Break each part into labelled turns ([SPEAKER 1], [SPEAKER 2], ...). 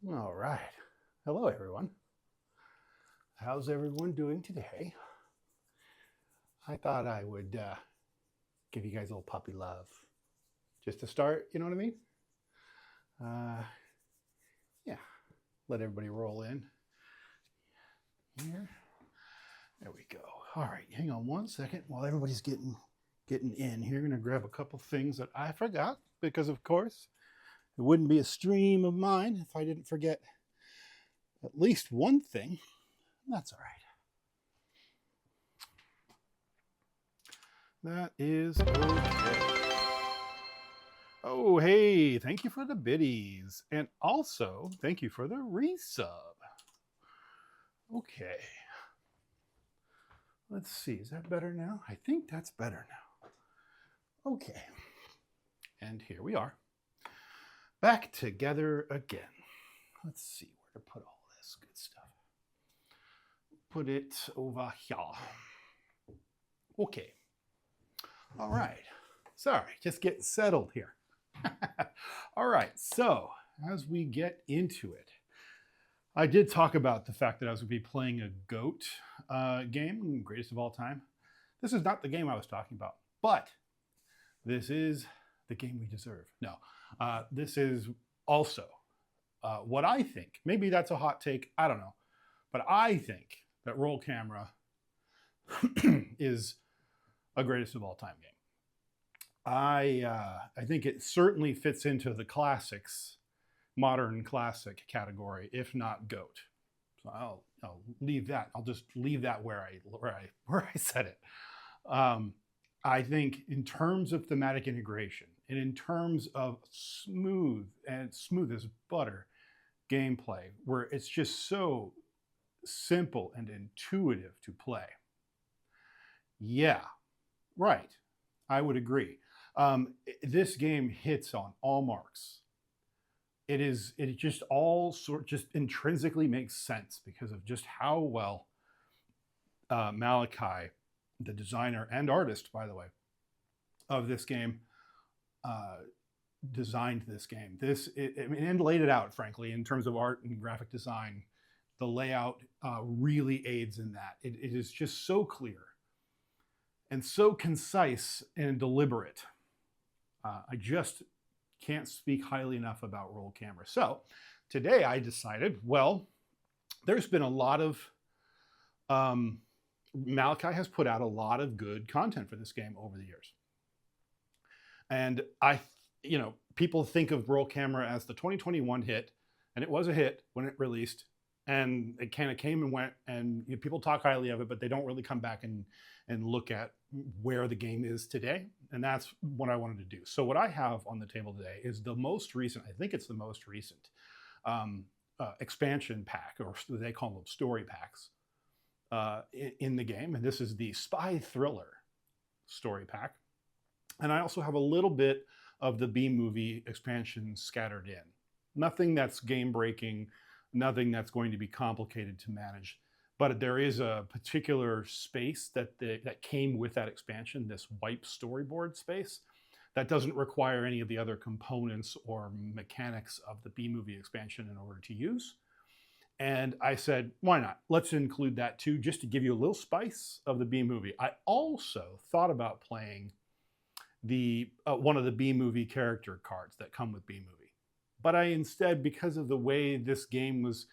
[SPEAKER 1] All right. Hello, everyone. How's everyone doing today? I thought I would give you guys a little puppy love just to start. You know what I mean? Uh, yeah. Let everybody roll in here. There we go. All right. Hang on one second while everybody's getting in here. I'm gonna grab a couple things that I forgot because, of course, it wouldn't be a stream of mine if I didn't forget at least one thing. That's all right. That is okay. Oh, hey, thank you for the biddies. And also, thank you for the resub. Okay. Let's see, is that better now? I think that's better now. Okay. And here we are. Back together again. Let's see where to put all this good stuff. Put it over here. Okay. All right. Sorry, just getting settled here. All right, so as we get into it, I did talk about the fact that I was going to be playing a GOAT game, greatest of all time. This is not the game I was talking about, but this is the game we deserve. No, this is also what I think. Maybe that's a hot take. I don't know. But I think that roll camera is a greatest of all time game. I think it certainly fits into the classics, modern classic category, if not GOAT. So I'll leave that. I'll just leave that where I said it. I think in terms of thematic integration and in terms of smooth as butter gameplay, where it's just so simple and intuitive to play. Yeah, right. I would agree. This game hits on all marks. It just just intrinsically makes sense because of just how well Malachi, the designer and artist, by the way, of this game, designed this game. And laid it out, frankly, in terms of art and graphic design. The layout really aids in that. It is just so clear and so concise and deliberate. I just can't speak highly enough about roll camera. So today I decided, well, there's been a lot of, Malachi has put out a lot of good content for this game over the years. And people think of roll camera as the 2021 hit, and it was a hit when it released. And it kind of came and went, and people talk highly of it, but they don't really come back and look at where the game is today. And that's what I wanted to do. So what I have on the table today is the most recent, I think it's the most recent expansion pack, or they call them story packs, in the game. And this is the Spy Thriller story pack. And I also have a little bit of the B-movie expansion scattered in. Nothing that's game-breaking, nothing that's going to be complicated to manage. But there is a particular space that came with that expansion, this wipe storyboard space, that doesn't require any of the other components or mechanics of the B-movie expansion in order to use. And I said, why not? Let's include that too, just to give you a little spice of the B-movie. I also thought about playing one of the B-movie character cards that come with B-movie. But I instead, because of the way this game was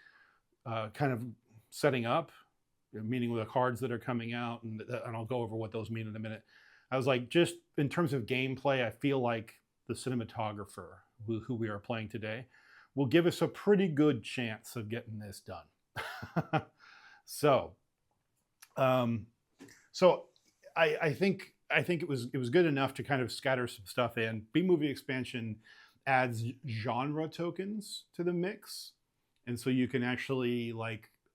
[SPEAKER 1] kind of setting up, meaning with the cards that are coming out, and I'll go over what those mean in a minute. I was like, just in terms of gameplay, I feel like the cinematographer who we are playing today will give us a pretty good chance of getting this done. So I think it was good enough to kind of scatter some stuff in. B-movie expansion adds genre tokens to the mix, and so you can actually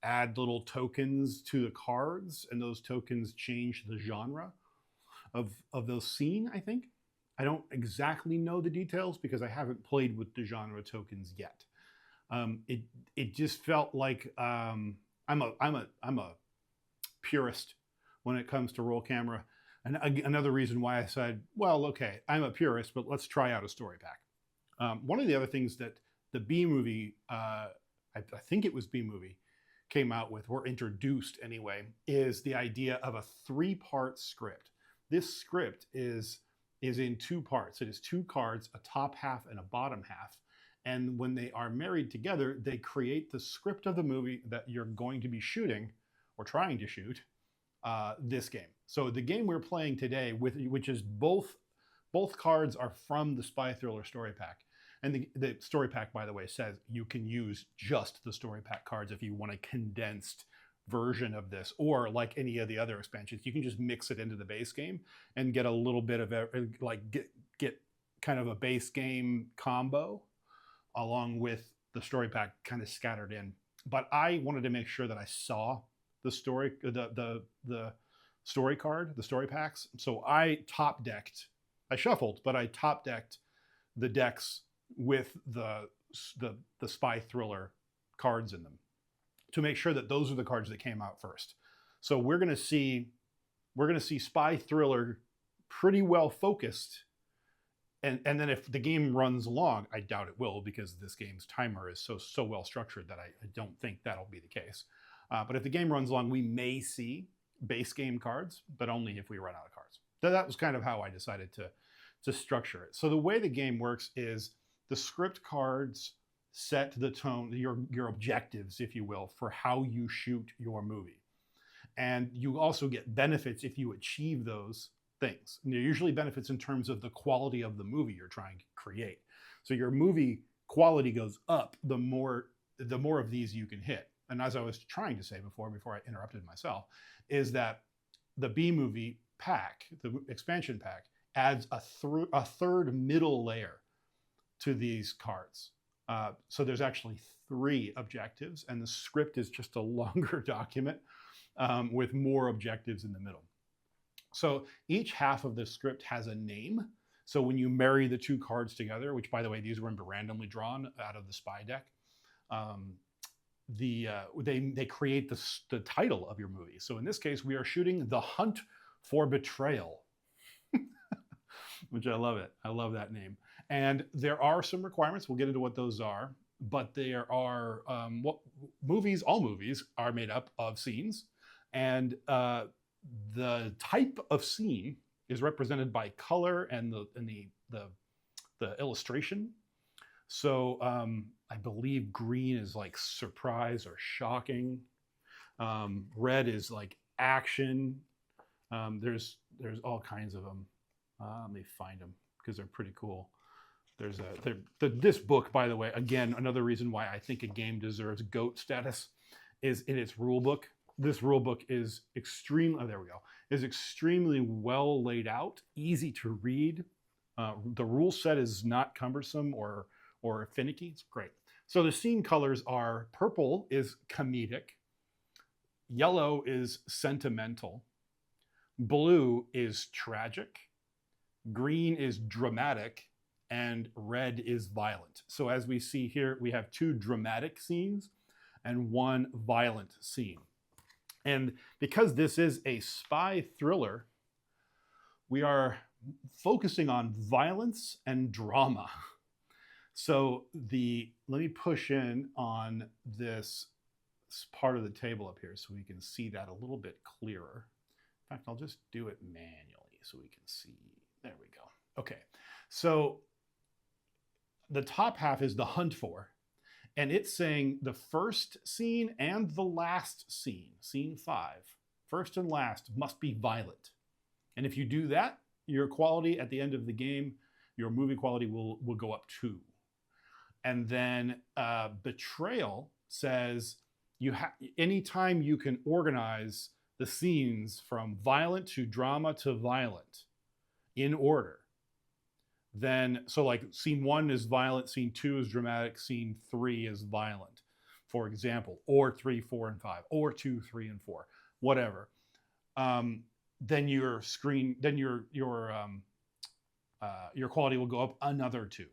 [SPEAKER 1] add little tokens to the cards, and those tokens change the genre of those scene. I think I don't exactly know the details because I haven't played with the genre tokens yet. It just felt like I'm a purist when it comes to roll camera, and another reason why I said, well, okay, I'm a purist, but let's try out a story pack. One of the other things that the B movie I think it was B Movie, came out with, or introduced anyway, is the idea of a 3-part script. This script is in 2 parts. It is 2 cards, a top half and a bottom half. And when they are married together, they create the script of the movie that you're going to be shooting or trying to shoot this game. So the game we're playing today, which is both cards are from the Spy Thriller story pack. And the story pack, by the way, says you can use just the story pack cards if you want a condensed version of this, or like any of the other expansions, you can just mix it into the base game and get a little bit of like get kind of a base game combo along with the story pack kind of scattered in. But I wanted to make sure that I saw the story, the story card, the story packs. So I shuffled, but I top decked the decks with the Spy Thriller cards in them to make sure that those are the cards that came out first. So we're going to see Spy Thriller pretty well focused. And then if the game runs long, I doubt it will, because this game's timer is so well structured that I don't think that'll be the case. But if the game runs long, we may see base game cards, but only if we run out of cards. So that was kind of how I decided to structure it. So the way the game works is the script cards set the tone, your objectives, if you will, for how you shoot your movie. And you also get benefits if you achieve those things. And they're usually benefits in terms of the quality of the movie you're trying to create. So your movie quality goes up the more of these you can hit. And as I was trying to say before I interrupted myself, is that the B Movie pack, the expansion pack, adds a third middle layer to these cards. So there's actually 3 objectives, and the script is just a longer document with more objectives in the middle. So each half of the script has a name. So when you marry the 2 cards together, which, by the way, these were randomly drawn out of the Spy deck, they create the title of your movie. So in this case, we are shooting The Hunt for Betrayal, which I love it. I love that name. And there are some requirements. We'll get into what those are. But there are all movies are made up of scenes, and the type of scene is represented by color and the illustration. So I believe green is like surprise or shocking. Red is like action. There's all kinds of them. Let me find them because they're pretty cool. This book, by the way, again, another reason why I think a game deserves GOAT status is in its rule book. This rule book is extremely well laid out, easy to read. The rule set is not cumbersome or finicky. It's great. So the scene colors are: purple is comedic, yellow is sentimental, blue is tragic, green is dramatic, and red is violent. So as we see here, we have 2 dramatic scenes and 1 violent scene. And because this is a spy thriller, we are focusing on violence and drama. So let me push in on this part of the table up here so we can see that a little bit clearer. In fact, I'll just do it manually so we can see. There we go. Okay, so the top half is the hunt for, and it's saying the first scene and the last scene, scene 5, first and last, must be violent. And if you do that, your quality at the end of the game, your movie quality will go up 2. And then betrayal says anytime you can organize the scenes from violent to drama to violent in order, then, so like scene 1 is violent, scene 2 is dramatic, scene 3 is violent, for example, or 3, 4, and 5, or 2, 3, and 4, whatever. Then your quality will go up another 2.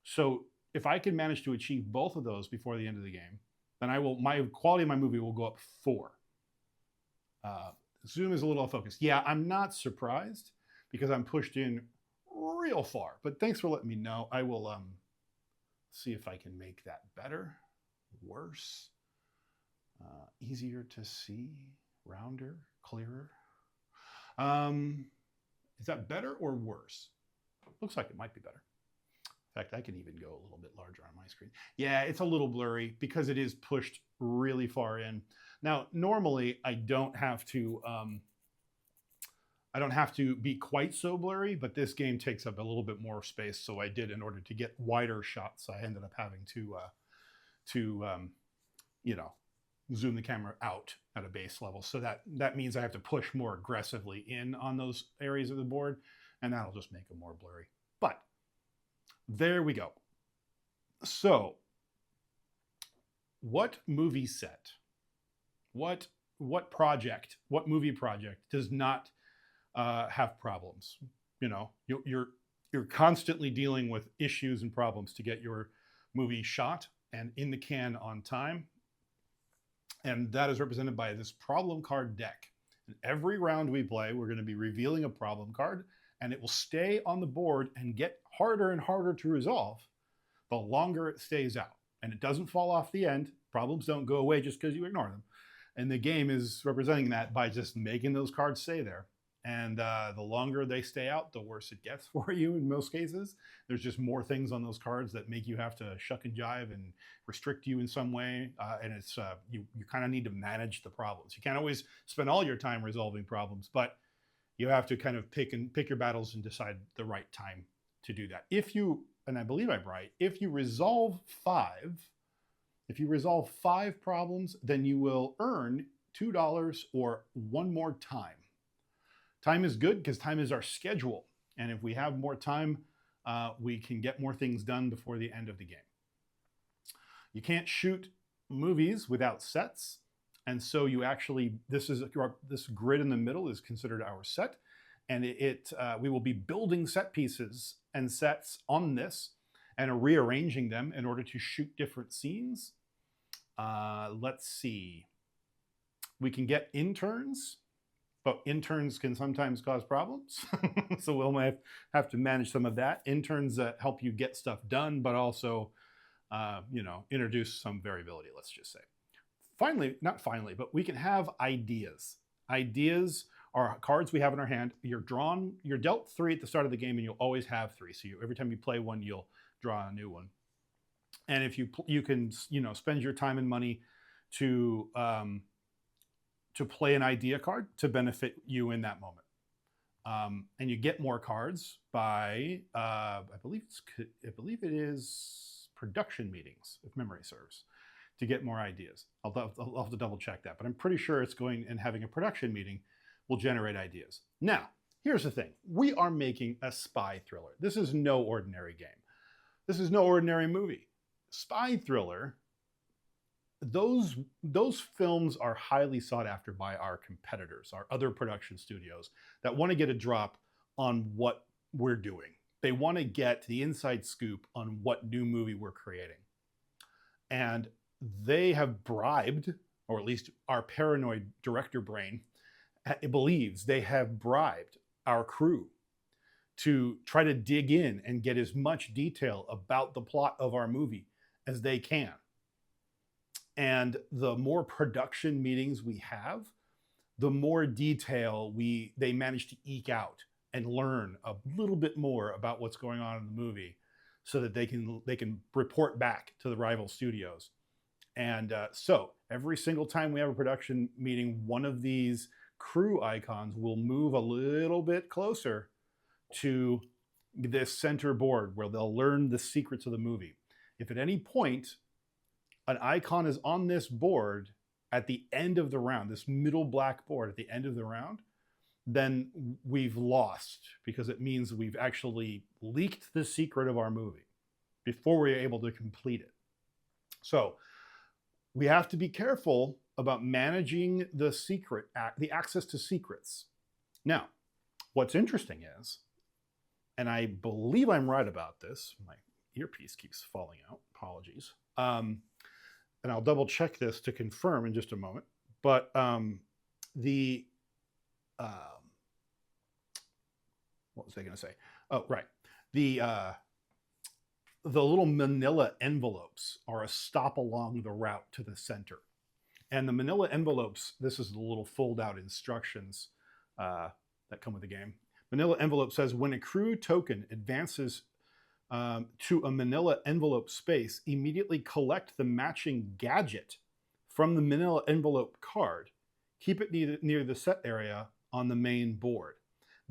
[SPEAKER 1] So if I can manage to achieve both of those before the end of the game, then my quality of my movie will go up 4. Zoom is a little off focus. Yeah, I'm not surprised because I'm pushed in real far, but thanks for letting me know. I will see if I can make that better. worse, easier to see, rounder, clearer. Is that better or worse? Looks like it might be better. In fact, I can even go a little bit larger on my screen. Yeah, it's a little blurry because it is pushed really far in. Now, normally I don't have to be quite so blurry, but this game takes up a little bit more space, so I did in order to get wider shots. I ended up having to you know, zoom the camera out at a base level. So that means I have to push more aggressively in on those areas of the board, and that'll just make them more blurry. But there we go. So what movie set, what movie project does not have problems? You know, you're constantly dealing with issues and problems to get your movie shot and in the can on time. And that is represented by this problem card deck. And every round we play, we're going to be revealing a problem card, and it will stay on the board and get harder and harder to resolve the longer it stays out. And it doesn't fall off the end. Problems don't go away just because you ignore them. And the game is representing that by just making those cards stay there. And the longer they stay out, the worse it gets for you in most cases. There's just more things on those cards that make you have to shuck and jive and restrict you in some way. And it's you kind of need to manage the problems. You can't always spend all your time resolving problems, but you have to kind of pick your battles and decide the right time to do that. If you, and I believe I'm right, if you resolve five problems, then you will earn $2 or one more time. Time is good because time is our schedule. And if we have more time, we can get more things done before the end of the game. You can't shoot movies without sets. And so you actually, this grid in the middle is considered our set. And we will be building set pieces and sets on this and rearranging them in order to shoot different scenes. Let's see. We can get interns. But interns can sometimes cause problems. So we'll have to manage some of that. Interns help you get stuff done, but also, introduce some variability, let's just say. Not finally, but we can have ideas. Ideas are cards we have in our hand. You're dealt 3 at the start of the game, and you'll always have 3. So every time you play one, you'll draw a new one. And if you can, spend your time and money to play an idea card to benefit you in that moment. And you get more cards by, I believe it is production meetings, if memory serves, to get more ideas. I'll have to double check that, but I'm pretty sure it's going and having a production meeting will generate ideas. Now, here's the thing. We are making a spy thriller. This is no ordinary game. This is no ordinary movie. Spy thriller, those films are highly sought after by our competitors, our other production studios that want to get a drop on what we're doing. They want to get the inside scoop on what new movie we're creating. And they have bribed, or at least our paranoid director brain believes they have bribed our crew to try to dig in and get as much detail about the plot of our movie as they can. And the more production meetings we have, the more detail they manage to eke out and learn a little bit more about what's going on in the movie, so that they can report back to the rival studios. And so every single time we have a production meeting, one of these crew icons will move a little bit closer to this center board where they'll learn the secrets of the movie. If at any point an icon is on this board at the end of the round, this middle black board at the end of the round, then we've lost, because it means we've actually leaked the secret of our movie before we're able to complete it. So we have to be careful about managing the access to secrets. Now, what's interesting is, and I believe I'm right about this, my earpiece keeps falling out, apologies. And I'll double check this to confirm in just a moment. But what was I going to say? Oh, right. the little manila envelopes are a stop along the route to the center. And the manila envelopes, this is the little fold out instructions that come with the game. Manila envelope says when a crew token advances to a manila envelope space, immediately collect the matching gadget from the manila envelope card. Keep it near the set area on the main board.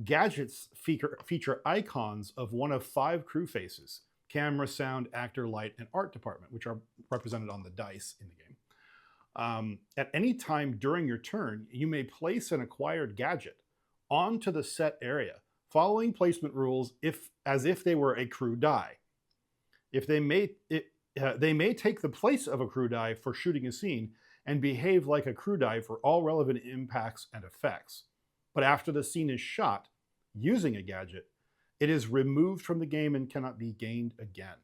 [SPEAKER 1] Gadgets feature icons of one of 5 crew faces: camera, sound, actor, light, and art department, which are represented on the dice in the game. At any time during your turn, you may place an acquired gadget onto the set area, following placement rules as if they were a crew die. If they may take the place of a crew die for shooting a scene and behave like a crew die for all relevant impacts and effects. But after the scene is shot using a gadget, it is removed from the game and cannot be gained again.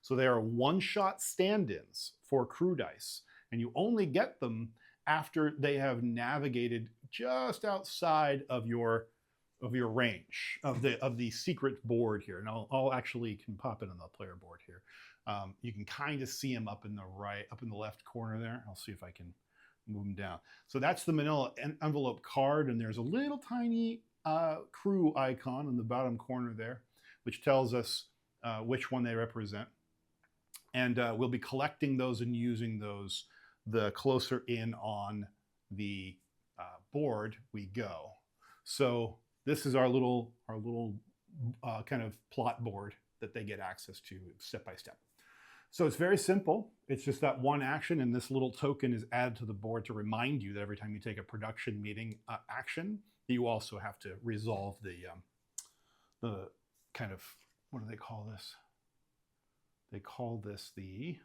[SPEAKER 1] So they are one-shot stand-ins for crew dice, and you only get them after they have navigated just outside of your range of the secret board here. And I'll actually can pop it on the player board here. You can kind of see them up in the left corner there. I'll see if I can move them down. So that's the manila envelope card, and there's a little tiny crew icon in the bottom corner there, which tells us which one they represent. And we'll be collecting those and using those the closer in on the board we go. So this is our little kind of plot board that they get access to step by step. So it's very simple. It's just that one action, and this little token is added to the board to remind you that every time you take a production meeting action, you also have to resolve the kind of, what do they call this? They call this the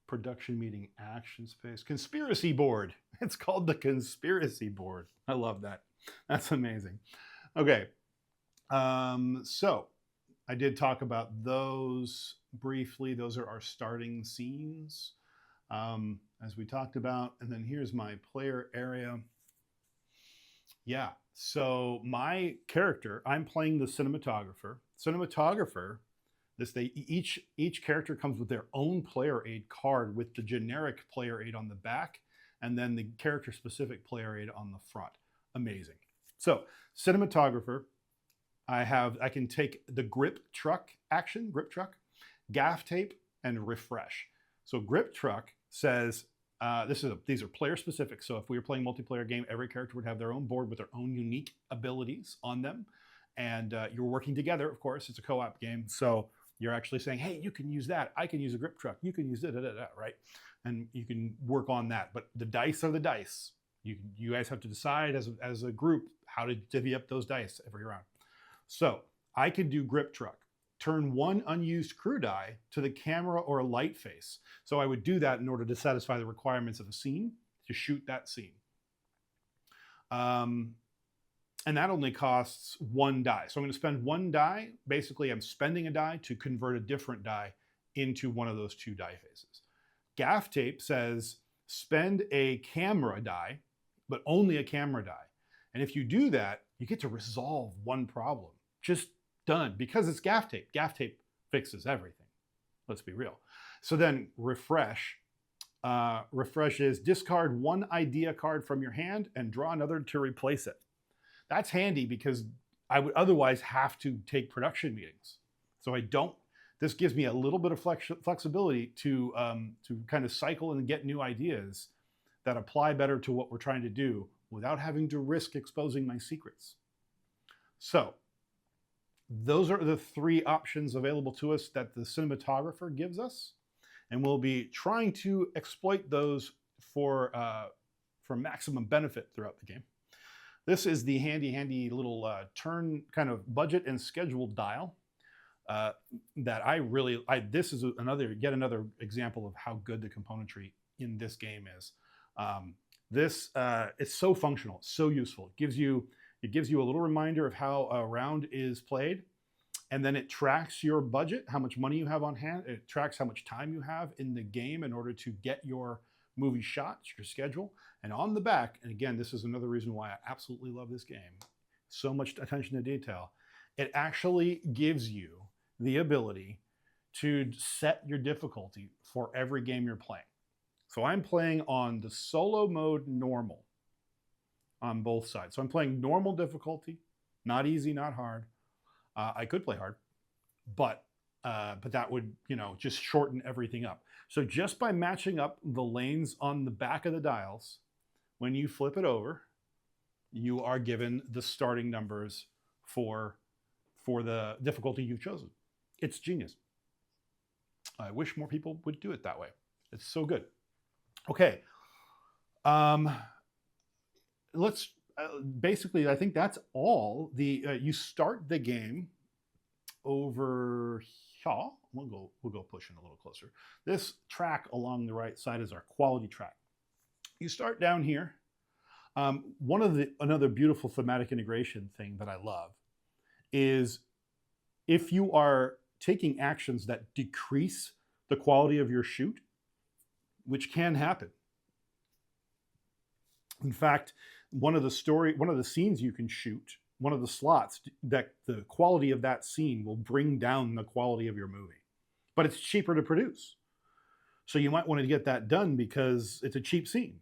[SPEAKER 1] production meeting action space conspiracy board. It's called the conspiracy board. I love that. That's amazing. Okay, so I did talk about those briefly. Those are our starting scenes, as we talked about. And then here's my player area. Yeah, so my character, I'm playing the cinematographer. Each character comes with their own player aid card with the generic player aid on the back, and then the character specific player aid on the front. Amazing. So cinematographer, I can take the grip truck action, gaff tape, and refresh. So grip truck says, these are player specific. So if we were playing multiplayer game, every character would have their own board with their own unique abilities on them. And you're working together, of course, it's a co-op game. So you're actually saying, hey, you can use that. I can use a grip truck. You can use that, right? And you can work on that. But the dice are the dice. You guys have to decide as a group how to divvy up those dice every round. So I could do grip truck. Turn one unused crew die to the camera or light face. So I would do that in order to satisfy the requirements of a scene, to shoot that scene. And that only costs 1 die. So I'm going to spend 1 die. Basically, I'm spending a die to convert a different die into one of those 2 die faces. Gaff tape says spend a camera die, but only a camera die. And if you do that, you get to resolve 1 problem. Just done, because it's gaff tape. Gaff tape fixes everything. Let's be real. So then refresh. Refresh is discard 1 idea card from your hand and draw another to replace it. That's handy because I would otherwise have to take production meetings. So I don't. This gives me a little bit of flexibility to kind of cycle and get new ideas that apply better to what we're trying to do without having to risk exposing my secrets. So those are the 3 options available to us that the cinematographer gives us, and we'll be trying to exploit those for maximum benefit throughout the game. This is the handy little turn kind of budget and schedule dial that this is yet another example of how good the componentry in this game is. It's so functional, it's so useful. It gives you a little reminder of how a round is played, and then it tracks your budget, how much money you have on hand. It tracks how much time you have in the game in order to get your movie shots, your schedule. And on the back, and again, this is another reason why I absolutely love this game, so much attention to detail, it actually gives you the ability to set your difficulty for every game you're playing. So I'm playing on the solo mode normal on both sides. So I'm playing normal difficulty, not easy, not hard. I could play hard, but that would, just shorten everything up. So just by matching up the lanes on the back of the dials, when you flip it over, you are given the starting numbers for the difficulty you've chosen. It's genius. I wish more people would do it that way. It's so good. Okay. Let's basically, I think that's all. You start the game over here. We'll go pushing a little closer. This track along the right side is our quality track. You start down here. Another beautiful thematic integration thing that I love is if you are taking actions that decrease the quality of your shoot, which can happen. In fact, one of the scenes you can shoot, one of the slots, that the quality of that scene will bring down the quality of your movie. But it's cheaper to produce. So you might want to get that done because it's a cheap scene.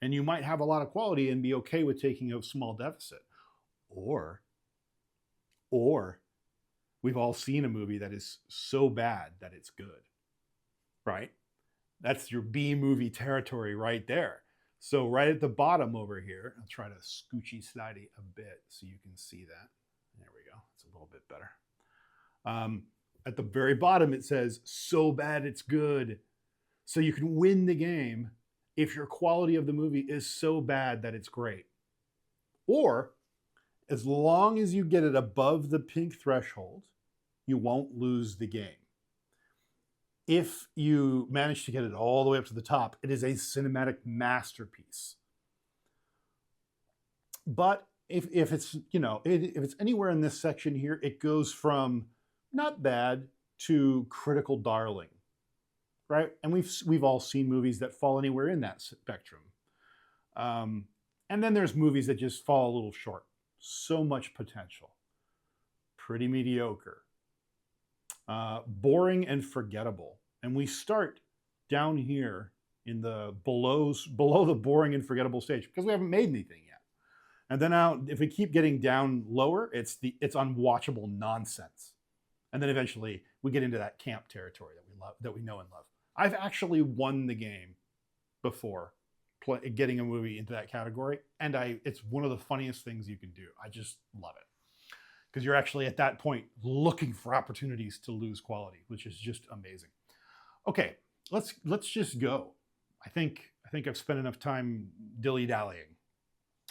[SPEAKER 1] And you might have a lot of quality and be okay with taking a small deficit. Or we've all seen a movie that is so bad that it's good, right? That's your B movie territory right there. So right at the bottom over here, I'll try to scoochy slidey a bit so you can see that. There we go. It's a little bit better. At the very bottom, it says, so bad it's good. So you can win the game if your quality of the movie is so bad that it's great. Or as long as you get it above the pink threshold, you won't lose the game. If you manage to get it all the way up to the top, it is a cinematic masterpiece. But if it's, if it's anywhere in this section here, it goes from not bad to critical darling, right? And we've all seen movies that fall anywhere in that spectrum. And then there's movies that just fall a little short. So much potential. Pretty mediocre. Boring and forgettable. And we start down here in the below the boring and forgettable stage because we haven't made anything yet. And then if we keep getting down lower, it's unwatchable nonsense. And then eventually we get into that camp territory that we know and love. I've actually won the game before getting a movie into that category, and it's one of the funniest things you can do. I just love it. Because you're actually at that point looking for opportunities to lose quality, which is just amazing. Okay, let's just go. I think I've spent enough time dilly-dallying.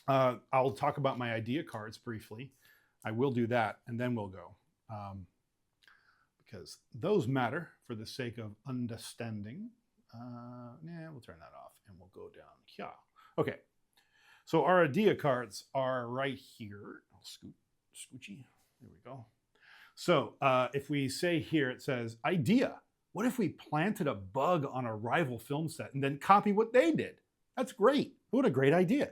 [SPEAKER 1] I'll talk about my idea cards briefly. I will do that, and then we'll go. Because those matter for the sake of understanding. We'll turn that off, and we'll go down here. Okay, so our idea cards are right here. I'll scoochy. There we go. So if we say here, it says, idea. What if we planted a bug on a rival film set and then copy what they did? That's great. What a great idea.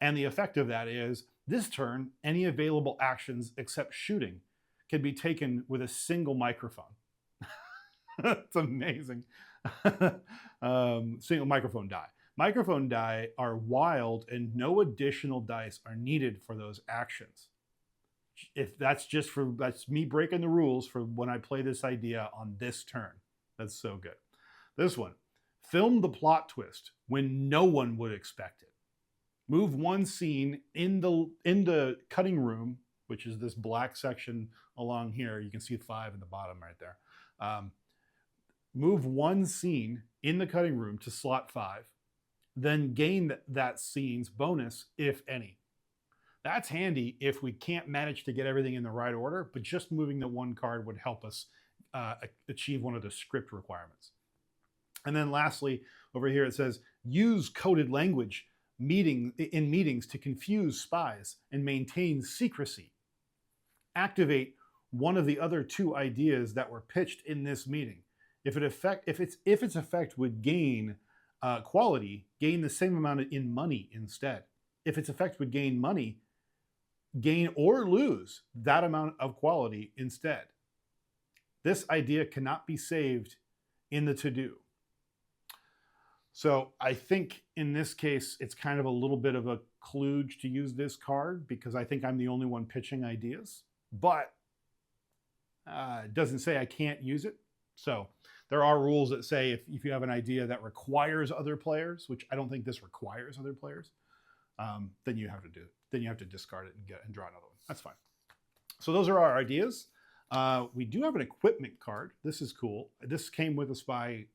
[SPEAKER 1] And the effect of that is, this turn, any available actions except shooting can be taken with a single microphone. It's amazing. Single microphone die. Microphone die are wild and no additional dice are needed for those actions. If that's me breaking the rules for when I play this idea on this turn. That's so good. This one, film the plot twist when no one would expect it. Move one scene in the cutting room, which is this black section along here. You can see 5 in the bottom right there. Move one scene in the cutting room to slot 5, then gain that scene's bonus, if any. That's handy if we can't manage to get everything in the right order, but just moving the one card would help us achieve one of the script requirements. And then lastly, over here it says, use coded language in meetings to confuse spies and maintain secrecy. Activate one of the other 2 ideas that were pitched in this meeting. If its effect would gain quality, gain the same amount in money instead. If its effect would gain money, gain or lose that amount of quality instead. this idea cannot be saved in the to-do. So I think in this case, it's kind of a little bit of a kludge to use this card because I think I'm the only one pitching ideas, but it doesn't say I can't use it. So there are rules that say if you have an idea that requires other players, which I don't think this requires other players, then you have to do it. Then you have to discard it and draw another one. That's fine. So those are our ideas. We do have an equipment card. This is cool. This came with a spy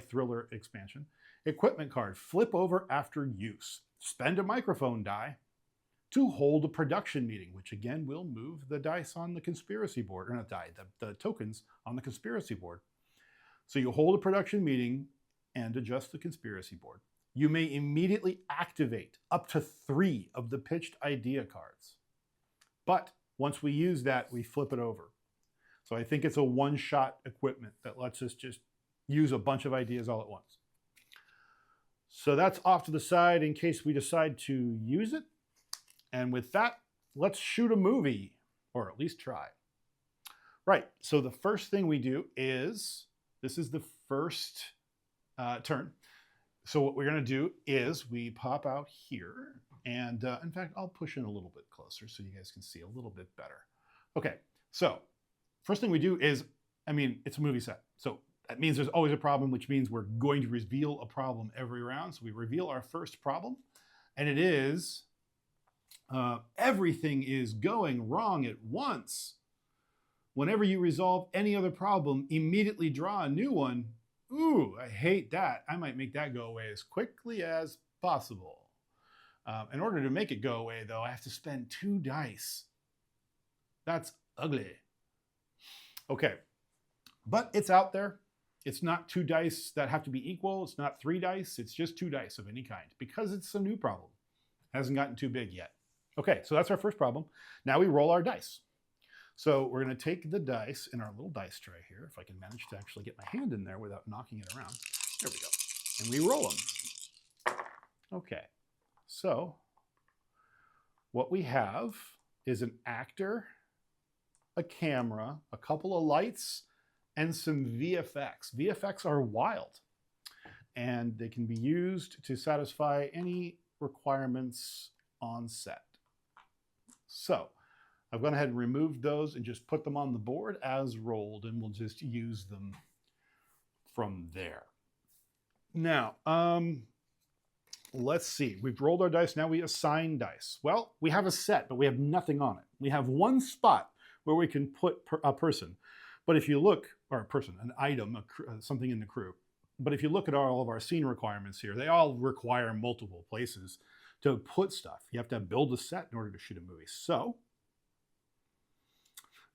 [SPEAKER 1] thriller expansion. Equipment card, flip over after use. Spend a microphone die to hold a production meeting, which again will move the dice on the conspiracy board, or not die, the tokens on the conspiracy board. So you hold a production meeting and adjust the conspiracy board. You may immediately activate up to 3 of the pitched idea cards. But once we use that, we flip it over. So I think it's a one-shot equipment that lets us just use a bunch of ideas all at once. So that's off to the side in case we decide to use it. And with that, let's shoot a movie, or at least try. Right, so the first thing we do is, this is the first turn. So what we're gonna do is we pop out here, and in fact, I'll push in a little bit closer so you guys can see a little bit better. Okay, so first thing we do is, it's a movie set. So that means there's always a problem, which means we're going to reveal a problem every round. So we reveal our first problem, and it is, everything is going wrong at once. Whenever you resolve any other problem, immediately draw a new one. Ooh, I hate that. I might make that go away as quickly as possible. In order to make it go away, though, I have to spend 2 dice. That's ugly. Okay, but it's out there. It's not 2 dice that have to be equal. It's not 3 dice. It's just 2 dice of any kind because it's a new problem. Hasn't gotten too big yet. Okay, so that's our first problem. Now we roll our dice. So we're going to take the dice in our little dice tray here, if I can manage to actually get my hand in there without knocking it around. There we go. And we roll them. Okay, so what we have is an actor, a camera, a couple of lights, and some VFX. VFX are wild, and they can be used to satisfy any requirements on set. So I've gone ahead and removed those and just put them on the board as rolled, and we'll just use them from there. Now, let's see. We've rolled our dice. Now we assign dice. Well, we have a set, but we have nothing on it. We have one spot where we can put a person. But if you look, or a person, an item, something in the crew. But if you look at all of our scene requirements here, they all require multiple places to put stuff. You have to build a set in order to shoot a movie. So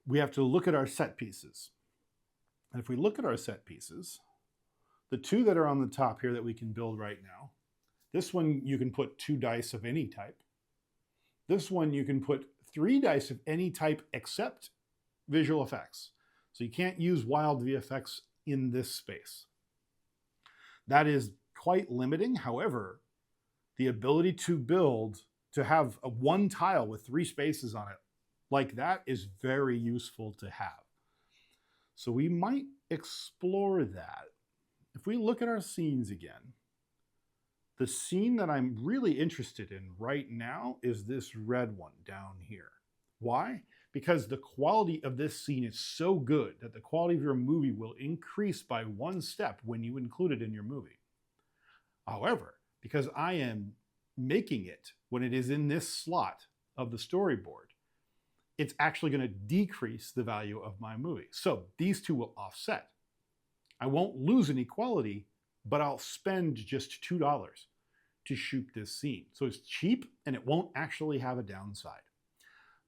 [SPEAKER 1] we have to look at our set pieces. And if we look at our set pieces, the 2 that are on the top here that we can build right now, this one you can put 2 dice of any type. This one you can put 3 dice of any type except visual effects. So you can't use wild VFX in this space. That is quite limiting. However, the ability to build, to have a 1 tile with 3 spaces on it, like that is very useful to have. So we might explore that. If we look at our scenes again, the scene that I'm really interested in right now is this red one down here. Why? Because the quality of this scene is so good that the quality of your movie will increase by 1 step when you include it in your movie. However, because I am making it when it is in this slot of the storyboard, it's actually going to decrease the value of my movie. So these 2 will offset. I won't lose any quality, but I'll spend just $2 to shoot this scene. So it's cheap and it won't actually have a downside.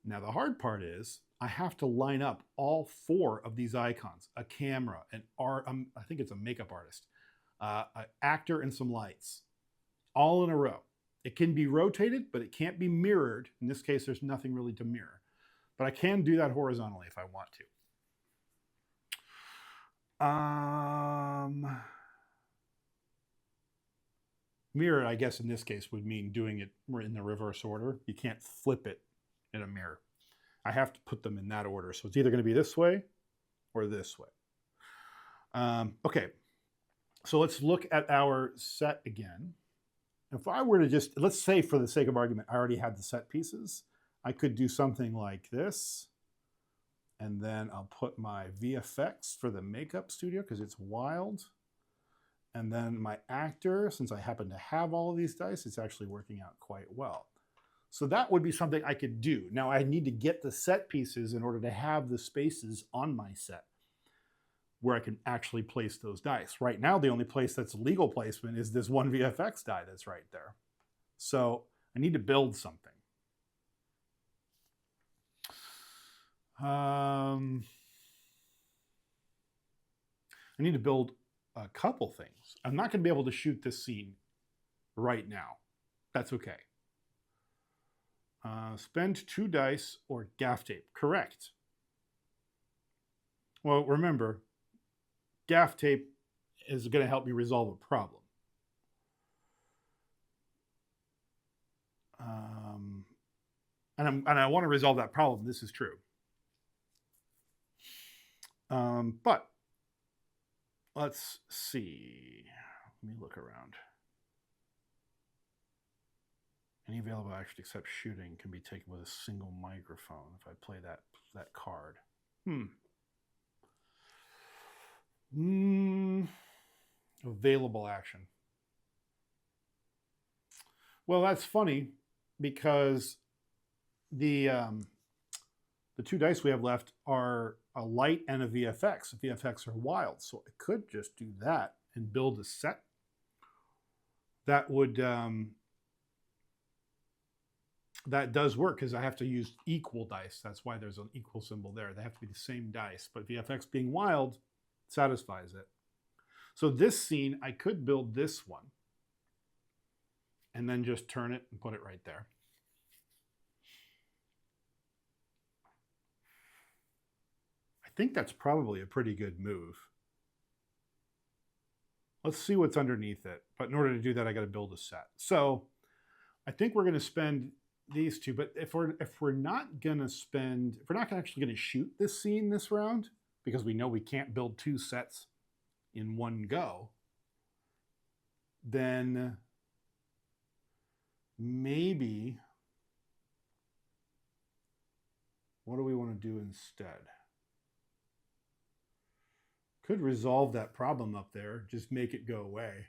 [SPEAKER 1] Now the hard part is I have to line up all 4 of these icons, a camera, an art, I think it's a makeup artist, an actor, and some lights, all in a row. It can be rotated, but it can't be mirrored. In this case, there's nothing really to mirror. But I can do that horizontally if I want to. Mirror, I guess in this case, would mean doing it in the reverse order. You can't flip it in a mirror. I have to put them in that order. So it's either going to be this way or this way. Okay, so let's look at our set again. If I were to just, let's say for the sake of argument, I already had the set pieces. I could do something like this. And then I'll put my VFX for the makeup studio because it's wild. And then my actor, since I happen to have all of these dice, it's actually working out quite well. So that would be something I could do. Now I need to get the set pieces in order to have the spaces on my set where I can actually place those dice. Right now, the only place that's legal placement is this one VFX die that's right there. So I need to build something. I need to build a couple things. I'm not going to be able to shoot this scene right now. That's okay. Spend 2 dice or gaff tape. Correct. Well, remember, gaff tape is going to help me resolve a problem. And I want to resolve that problem. This is true. But let's see. Let me look around. Any available action except shooting can be taken with a single microphone if I play that card. Available action. Well, that's funny because the 2 dice we have left are a light and a VFX. VFX are wild, so I could just do that and build a set. That would that does work because I have to use equal dice. That's why there's an equal symbol there. They have to be the same dice, but VFX being wild satisfies it. So this scene, I could build this one and then just turn it and put it right there. I think that's probably a pretty good move. Let's see what's underneath it. But in order to do that, I got to build a set. So I think we're going to spend these 2. But if we're not actually going to shoot this scene this round, because we know we can't build 2 sets in one go, then maybe what do we want to do instead? Could resolve that problem up there, just make it go away.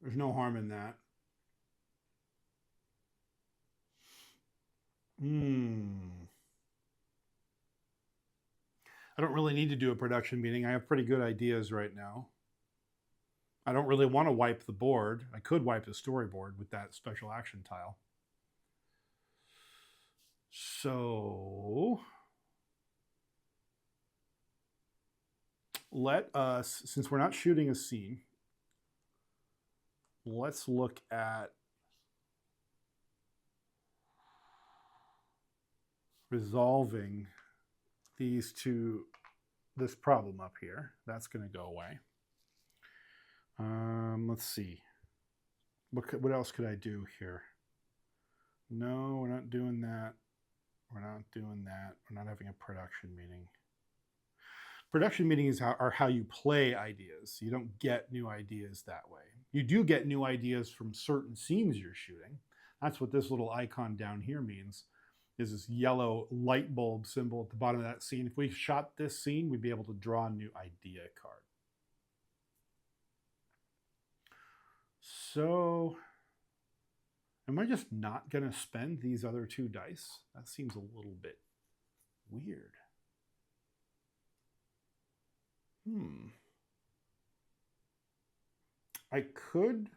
[SPEAKER 1] There's no harm in that. I don't really need to do a production meeting. I have pretty good ideas right now. I don't really want to wipe the board. I could wipe the storyboard with that special action tile. So let us, since we're not shooting a scene, let's look at resolving this problem up here. That's going to go away. Let's see. What else could I do here? No, we're not doing that. We're not doing that. We're not having a production meeting. Production meetings are how you play ideas. You don't get new ideas that way. You do get new ideas from certain scenes you're shooting. That's what this little icon down here means, is this yellow light bulb symbol at the bottom of that scene. If we shot this scene, we'd be able to draw a new idea card. So, am I just not going to spend these other 2 dice? That seems a little bit weird. I could,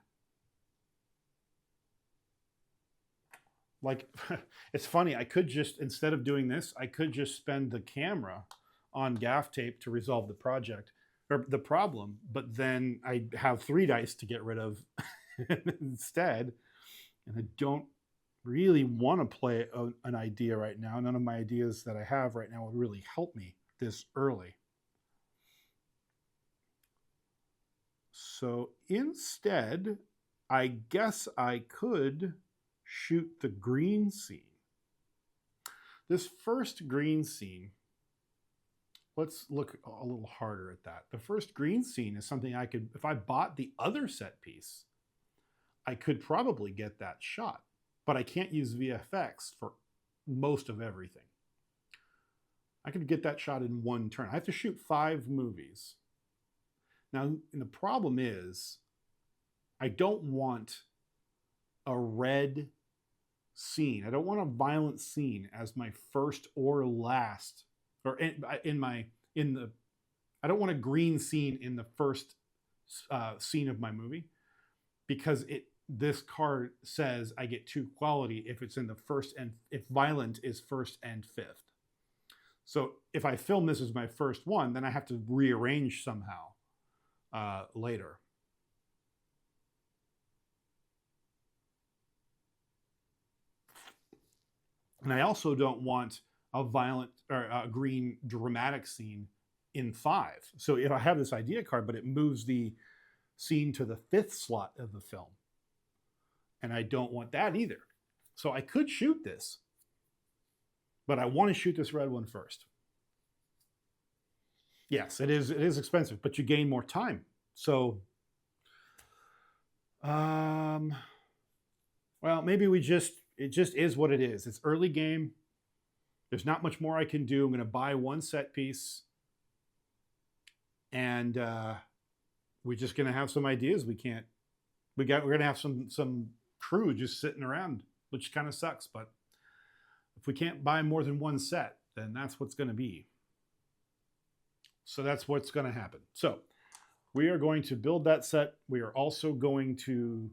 [SPEAKER 1] like, it's funny, I could just, instead of doing this, I could just spend the camera on gaff tape to resolve the project, or the problem, but then I have 3 dice to get rid of instead, and I don't really want to play an idea right now. None of my ideas that I have right now would really help me this early. So instead, I guess I could shoot the green scene. This first green scene let's look a little harder at that. The first green scene is something I could, if I bought the other set piece, I could probably get that shot, but I can't use VFX for most of everything. I could get that shot in one turn. I have to shoot 5 movies. Now, the problem is I don't want a red scene. I don't want a violent scene as my first or last, or I don't want a green scene in the first scene of my movie, because this card says I get 2 quality if it's in the first, and if violent is first and 5th. So if I film this as my first one, then I have to rearrange somehow later. And I also don't want a violent or a green dramatic scene in 5. So if I have this idea card, but it moves the scene to the 5th slot of the film, and I don't want that either. So I could shoot this, but I want to shoot this red one first. Yes, it is expensive, but you gain more time. So, well, maybe it just is what it is. It's early game. There's not much more I can do. I'm going to buy 1 set piece, and we're just going to have some ideas. We're going to have some crew just sitting around, which kind of sucks. But if we can't buy more than 1 set, then that's what's going to be. So that's what's going to happen. So we are going to build that set. We are also going to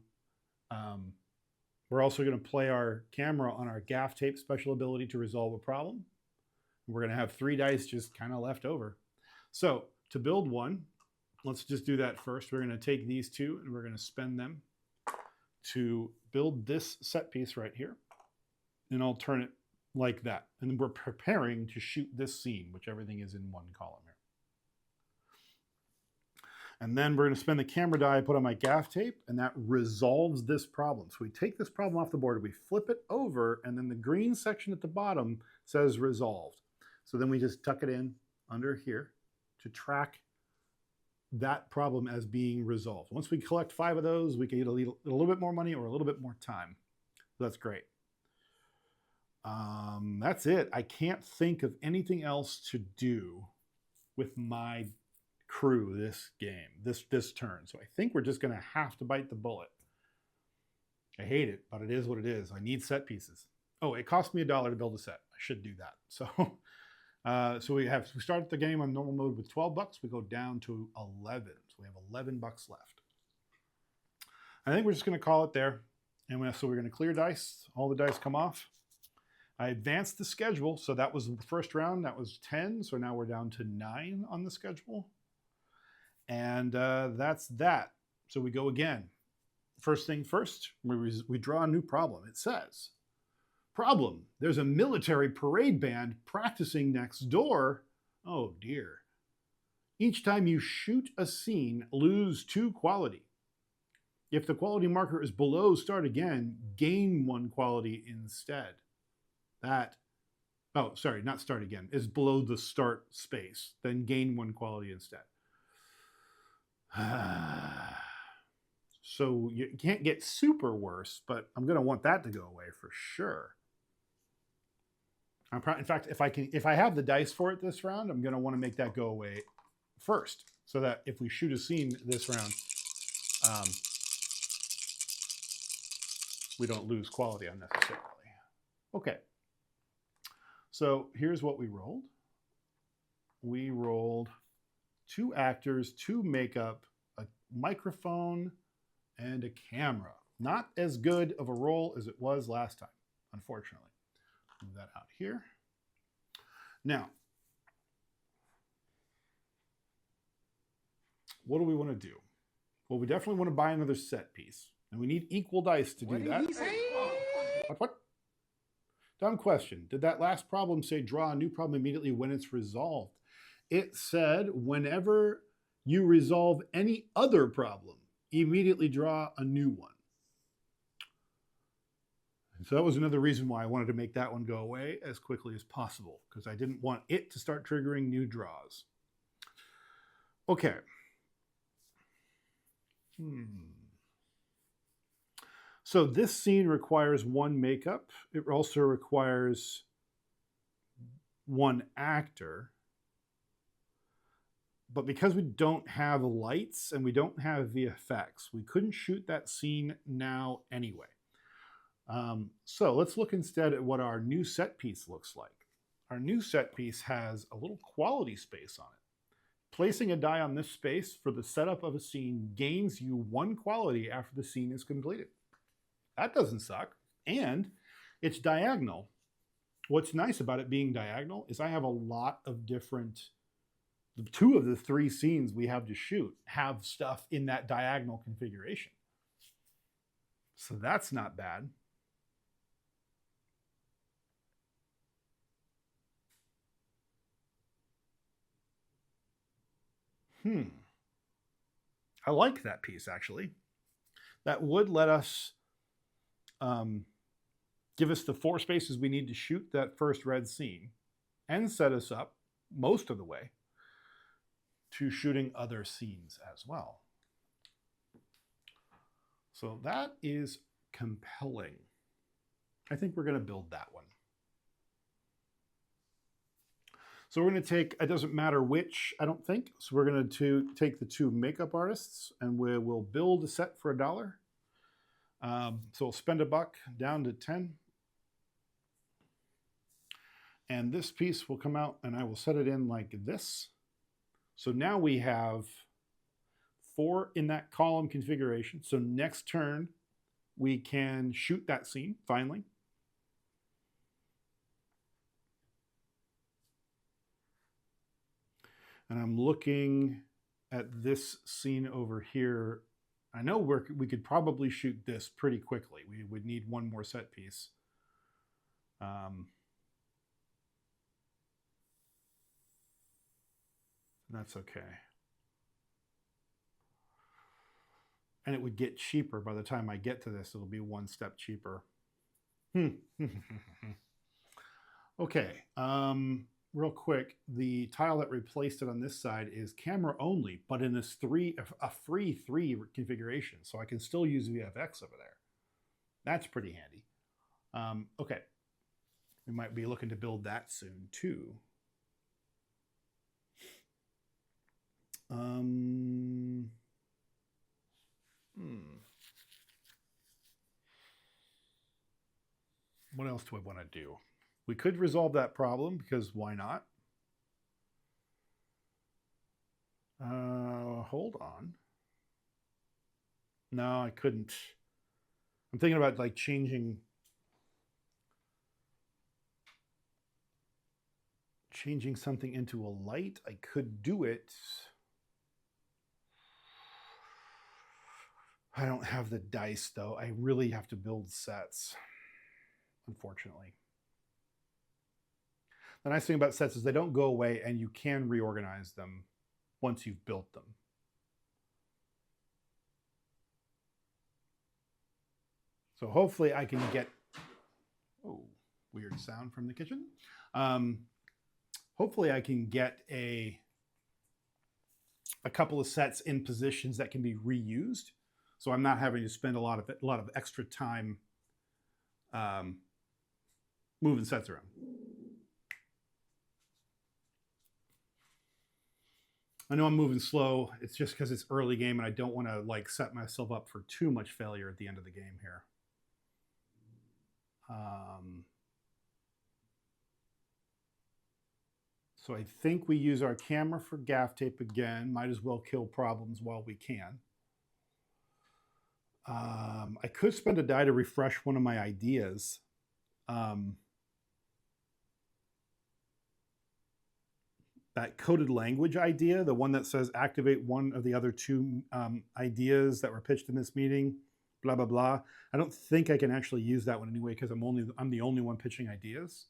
[SPEAKER 1] play our camera on our gaff tape special ability to resolve a problem. We're going to have 3 dice just kind of left over. So to build one, let's just do that first. We're going to take these 2 and we're going to spend them to build this set piece right here. And I'll turn it like that. And then we're preparing to shoot this scene, which everything is in 1 column here. And then we're going to spend the camera die I put on my gaff tape, and that resolves this problem. So we take this problem off the board, we flip it over, and then the green section at the bottom says resolved. So then we just tuck it in under here to track that problem as being resolved. Once we collect 5 of those, we can get a little bit more money or a little bit more time. So that's great. That's it. I can't think of anything else to do with my crew this game, this turn. So I think we're just going to have to bite the bullet. I hate it, but it is what it is. I need set pieces. Oh, it cost me $1 to build a set. I should do that. So so we start the game on normal mode with 12 bucks. We go down to 11. So we have 11 bucks left. I think we're just going to call it there. And so we're going to clear dice. All the dice come off. I advanced the schedule. So that was the first round. That was 10. So now we're down to 9 on the schedule. And that's that. So we go again. First thing first, we draw a new problem. It says, problem, there's a military parade band practicing next door. Oh dear. Each time you shoot a scene, lose 2 quality. If the quality marker is below start again, gain 1 quality instead. Not start again, is below the start space, then gain 1 quality instead. So you can't get super worse, but I'm going to want that to go away for sure. In fact, if I have the dice for it this round, I'm going to want to make that go away first, so that if we shoot a scene this round, we don't lose quality unnecessarily. Okay. So here's what we rolled. We rolled 2 actors, 2 makeup, a microphone, and a camera. Not as good of a roll as it was last time, unfortunately. Move that out here. Now, what do we want to do? Well, we definitely want to buy another set piece, and we need equal dice to do that. What? Dumb question. Did that last problem say draw a new problem immediately when it's resolved? It said whenever you resolve any other problem, immediately draw a new one. So that was another reason why I wanted to make that one go away as quickly as possible, because I didn't want it to start triggering new draws. Okay. So this scene requires one makeup. It also requires one actor. But because we don't have lights and we don't have VFX, we couldn't shoot that scene now anyway. So let's look instead at what our new set piece looks like. Our new set piece has a little quality space on it. Placing a die on this space for the setup of a scene gains you 1 quality after the scene is completed. That doesn't suck. And it's diagonal. What's nice about it being diagonal is I have a lot of different, 2 of the 3 scenes we have to shoot have stuff in that diagonal configuration. So that's not bad. I like that piece, actually. That would let us give us the 4 spaces we need to shoot that first red scene and set us up most of the way to shooting other scenes as well. So that is compelling. I think we're going to build that one. So we're going to take, it doesn't matter which, I don't think. So we're going to take the 2 makeup artists and we'll build a set for $1. So we'll spend $1 down to 10. And this piece will come out and I will set it in like this. So now we have 4 in that column configuration. So next turn, we can shoot that scene finally. And I'm looking at this scene over here. I know we could probably shoot this pretty quickly. We would need 1 more set piece. That's okay. And it would get cheaper by the time I get to this. It'll be 1 step cheaper. Okay. Real quick, the tile that replaced it on this side is camera only, but in this a free 3 configuration. So I can still use VFX over there. That's pretty handy. Okay. We might be looking to build that soon too. What else do I want to do? We could resolve that problem because why not? Hold on. No, I couldn't. I'm thinking about like changing something into a light. I could do it. I don't have the dice though. I really have to build sets, unfortunately. The nice thing about sets is they don't go away and you can reorganize them once you've built them. So hopefully I can get, oh, weird sound from the kitchen. Hopefully I can get a couple of sets in positions that can be reused. So I'm not having to spend a lot of extra time moving sets around. I know I'm moving slow. It's just because it's early game and I don't want to like set myself up for too much failure at the end of the game here. So I think we use our camera for gaff tape again. Might as well kill problems while we can. I could spend a die to refresh one of my ideas. That coded language idea, the one that says activate one of the other 2 ideas that were pitched in this meeting, blah, blah, blah. I don't think I can actually use that one anyway because I'm the only one pitching ideas.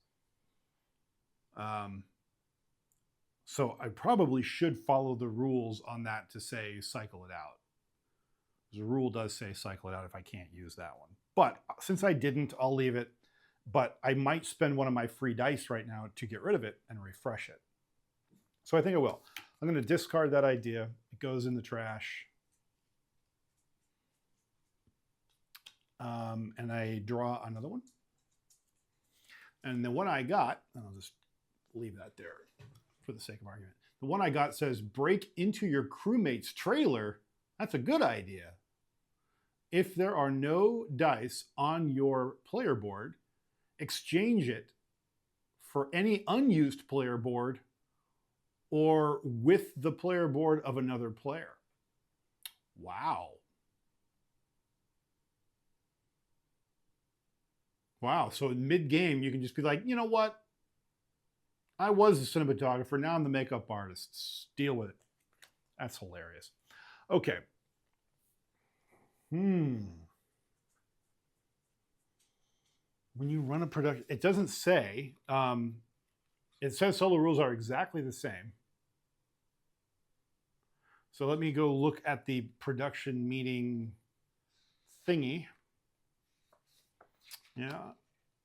[SPEAKER 1] So I probably should follow the rules on that to say cycle it out. The rule does say cycle it out if I can't use that one. But since I didn't, I'll leave it. But I might spend one of my free dice right now to get rid of it and refresh it. So I think I will. I'm going to discard that idea. It goes in the trash. And I draw another one. And the one I got, and I'll just leave that there for the sake of argument. The one I got says, break into your crewmate's trailer. That's a good idea. If there are no dice on your player board, exchange it for any unused player board or with the player board of another player. Wow. Wow. So in mid-game, you can just be like, you know what? I was a cinematographer. Now I'm the makeup artist. Deal with it. That's hilarious. Okay. When you run a production, it doesn't say. It says solo rules are exactly the same. So let me go look at the production meeting thingy. Yeah.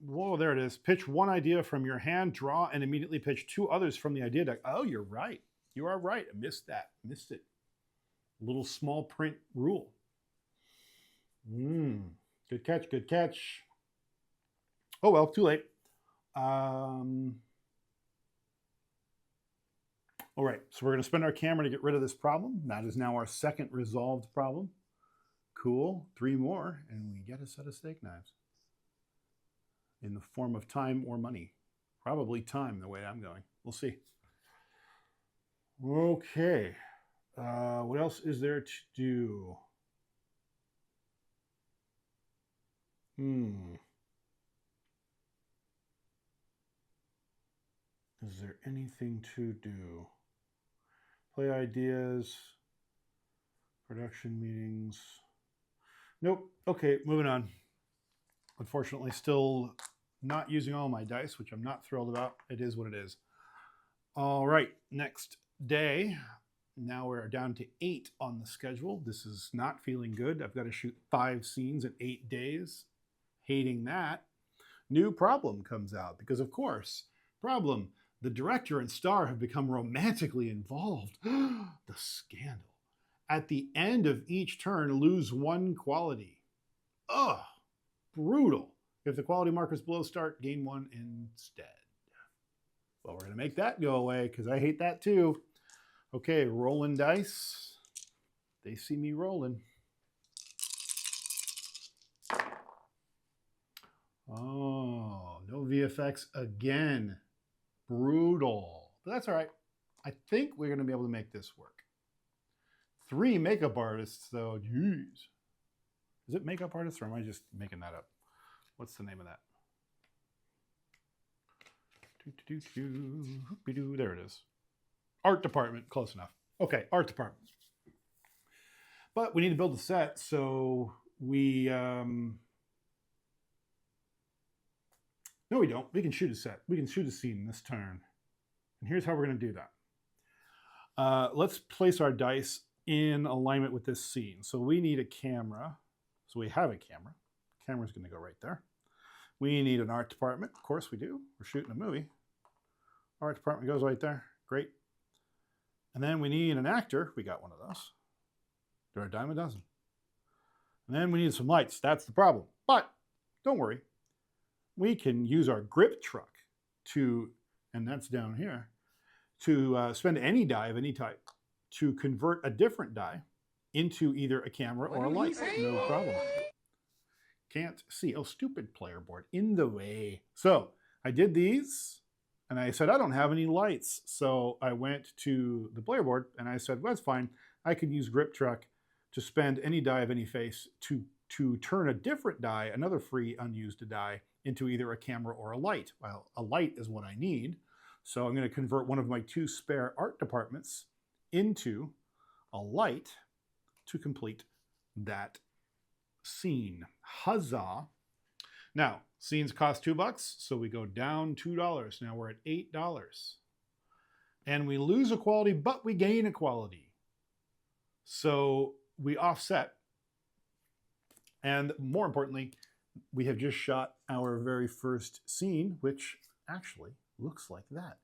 [SPEAKER 1] Whoa, there it is. Pitch one idea from your hand, draw, and immediately pitch two others from the idea deck. Oh, you're right. You are right. I missed that. Missed it. Little small print rule. Good catch. Good catch. Oh, well, too late. All right, so we're going to spend our camera to get rid of this problem. That is now our second resolved problem. Cool. 3 more, and we get a set of steak knives in the form of time or money. Probably time, the way I'm going. We'll see. Okay. What else is there to do? Is there anything to do? Play ideas, production meetings. Nope. Okay, moving on. Unfortunately, still not using all my dice, which I'm not thrilled about. It is what it is. All right, next day. Now we're down to 8 on the schedule. This is not feeling good. I've got to shoot 5 scenes in 8 days. Hating that. New problem comes out because, of course, problem. The director and star have become romantically involved. The scandal. At the end of each turn, lose 1 quality. Ugh, brutal. If the quality marker's below start, gain 1 instead. Well, we're going to make that go away because I hate that too. Okay, rolling dice. They see me rolling. Oh, no VFX again. Brutal. But that's all right. I think we're going to be able to make this work. 3 makeup artists, though. Jeez. Is it makeup artists, or am I just making that up? What's the name of that? There it is. Art department. Close enough. Okay, art department. But we need to build a set, so we... No, we don't. We can shoot a set. We can shoot a scene this turn. And here's how we're going to do that. Let's place our dice in alignment with this scene. So we need a camera. So we have a camera. Camera's going to go right there. We need an art department. Of course we do. We're shooting a movie. Art department goes right there. Great. And then we need an actor. We got one of those. They're a dime a dozen. And then we need some lights. That's the problem. But don't worry. We can use our grip truck to, and that's down here, to spend any die of any type to convert a different die into either a camera or a light. No problem. Can't see. Oh, stupid player board. In the way. So I did these, and I said, I don't have any lights. So I went to the player board, and I said, well, that's fine. I can use grip truck to spend any die of any face to turn a different die, another free unused die, into either a camera or a light. Well, a light is what I need. So I'm going to convert one of my 2 spare art departments into a light to complete that scene. Huzzah. Now, scenes cost $2, so we go down $2. Now we're at $8. And we lose a quality, but we gain a quality. So we offset. And more importantly, we have just shot our very first scene, which actually looks like that.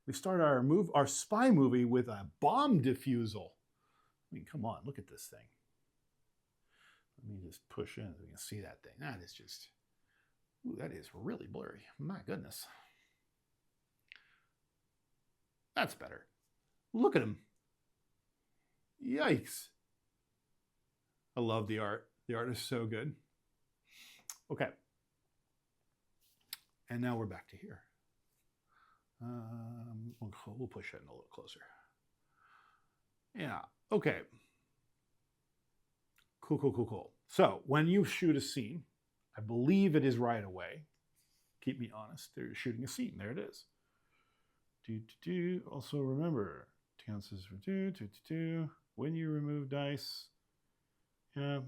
[SPEAKER 1] We start our spy movie with a bomb defusal. I mean, come on, look at this thing. Let me just push in so we can see that thing. That is just, ooh, that is really blurry. My goodness. That's better. Look at him. Yikes. I love the art. The art is so good. Okay. And now we're back to here. We'll push it in a little closer. Yeah. Okay. Cool. So when you shoot a scene, I believe it is right away. Keep me honest. They're shooting a scene. There it is. Also remember, chances for when you remove dice. Yeah.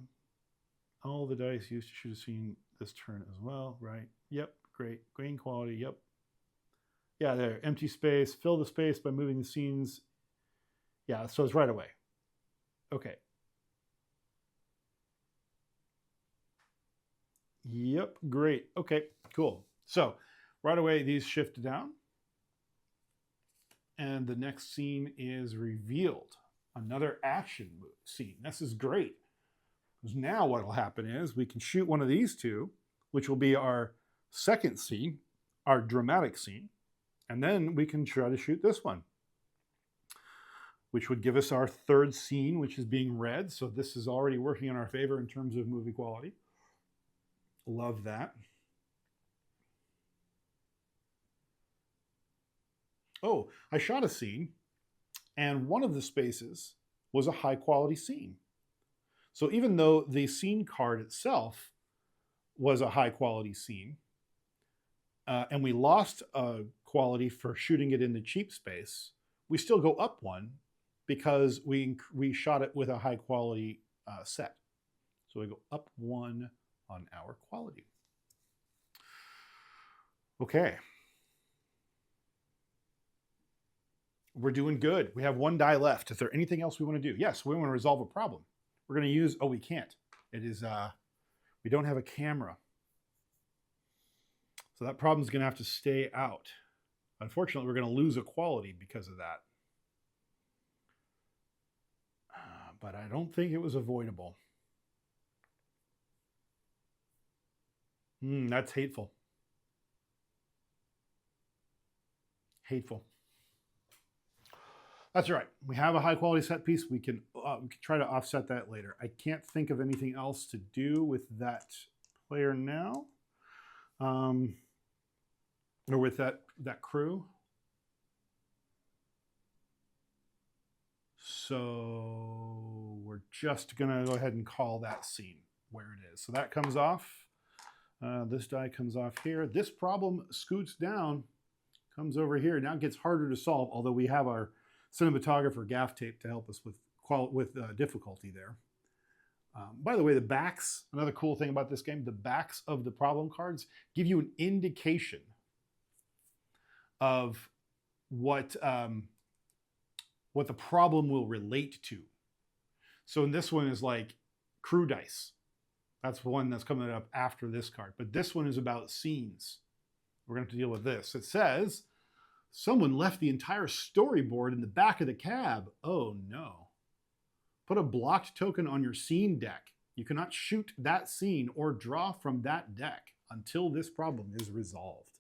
[SPEAKER 1] All the dice used to shoot a scene this turn as well, right? Yep. Great. Grain quality. Yep. Yeah, there. Empty space. Fill the space by moving the scenes. Yeah, so it's right away. Okay. Yep, great. Okay, cool. So right away, these shift down. And the next scene is revealed. Another action scene. This is great. Because now what will happen is we can shoot one of these two, which will be our second scene, our dramatic scene. And then we can try to shoot this one, which would give us our third scene, which is being read. So this is already working in our favor in terms of movie quality. Love that. Oh, I shot a scene, and one of the spaces was a high quality scene. So even though the scene card itself was a high quality scene, and we lost quality for shooting it in the cheap space, we still go up one because we shot it with a high quality set. So we go up one on our quality. Okay. We're doing good. We have one die left. Is there anything else we want to do? Yes, we want to resolve a problem. We're going to use, oh, we can't. It is, we don't have a camera. So that problem is going to have to stay out. Unfortunately, we're going to lose a quality because of that. But I don't think it was avoidable. That's hateful. Hateful. That's right. We have a high quality set piece. We can try to offset that later. I can't think of anything else to do with that player now. Or with that crew. So we're just going to go ahead and call that scene where it is. So that comes off. This die comes off here. This problem scoots down, comes over here. Now it gets harder to solve, although we have our cinematographer gaff tape to help us with difficulty there. By the way, the backs, another cool thing about this game, the backs of the problem cards give you an indication of what the problem will relate to. So in this one is like crew dice. That's the one that's coming up after this card. But this one is about scenes. We're going to have to deal with this. It says, someone left the entire storyboard in the back of the cab. Oh no. Put a blocked token on your scene deck. You cannot shoot that scene or draw from that deck until this problem is resolved.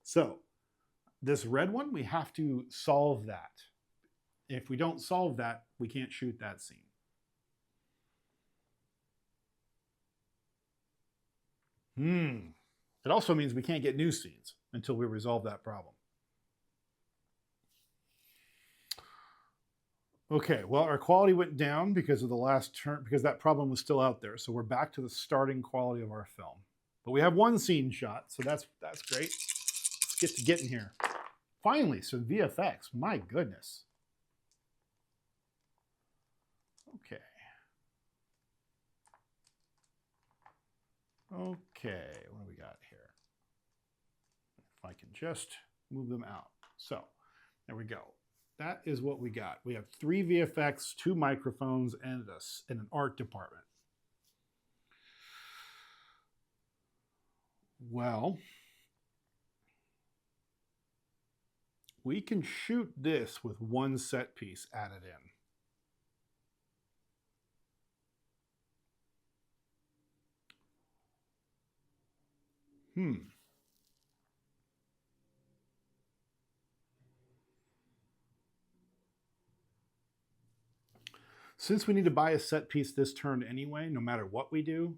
[SPEAKER 1] So this red one, we have to solve that. If we don't solve that, we can't shoot that scene. It also means we can't get new scenes until we resolve that problem. Okay, well, our quality went down because of the last turn, because that problem was still out there. So we're back to the starting quality of our film. But we have one scene shot, so that's great. Let's get to getting here. Finally, some VFX. My goodness. Okay. Okay, what do we got here? If I can just move them out. So, there we go. That is what we got. We have 3 VFX, 2 microphones, and an art department. Well, we can shoot this with one set piece added in. Since we need to buy a set piece this turn anyway, no matter what we do,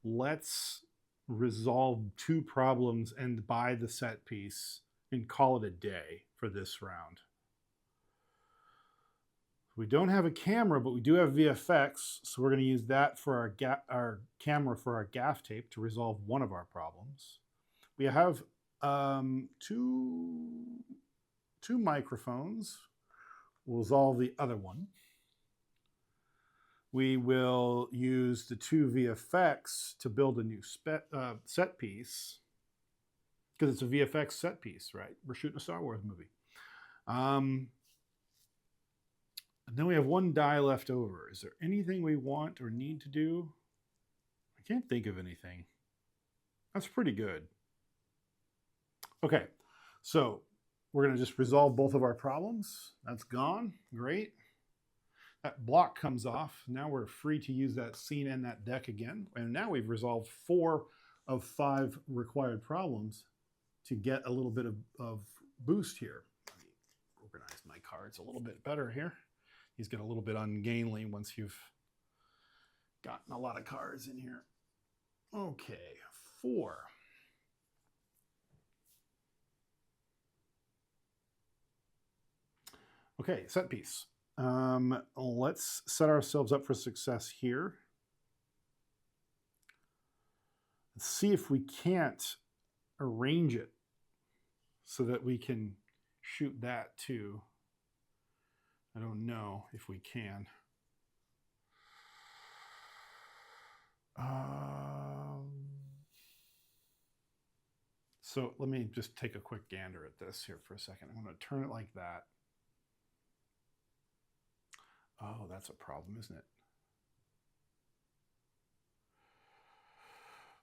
[SPEAKER 1] let's resolve two problems and buy the set piece and call it a day for this round. We don't have a camera, but we do have VFX, so we're going to use that for our camera for our gaff tape to resolve one of our problems. We have two microphones. We'll resolve the other one. We will use the two VFX to build a new set piece, because it's a VFX set piece, right? We're shooting a Star Wars movie. And then we have one die left over. Is there anything we want or need to do? I can't think of anything. That's pretty good. Okay, so we're going to just resolve both of our problems. That's gone. Great. That block comes off. Now we're free to use that scene and that deck again. And now we've resolved 4 of 5 required problems to get a little bit of boost here. Let me organize my cards a little bit better here. These get a little bit ungainly once you've gotten a lot of cards in here. Okay, 4. Okay, set piece. Let's set ourselves up for success here. Let's see if we can't arrange it so that we can shoot that too. I don't know if we can. So let me just take a quick gander at this here for a second. I'm going to turn it like that. Oh, that's a problem, isn't it?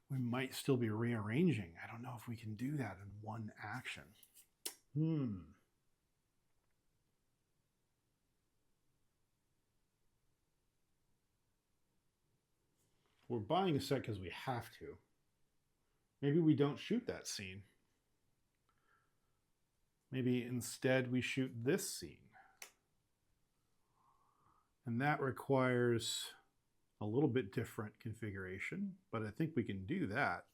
[SPEAKER 1] We might still be rearranging. I don't know if we can do that in one action. We're buying a set because we have to. Maybe we don't shoot that scene. Maybe instead we shoot this scene. And that requires a little bit different configuration, but I think we can do that.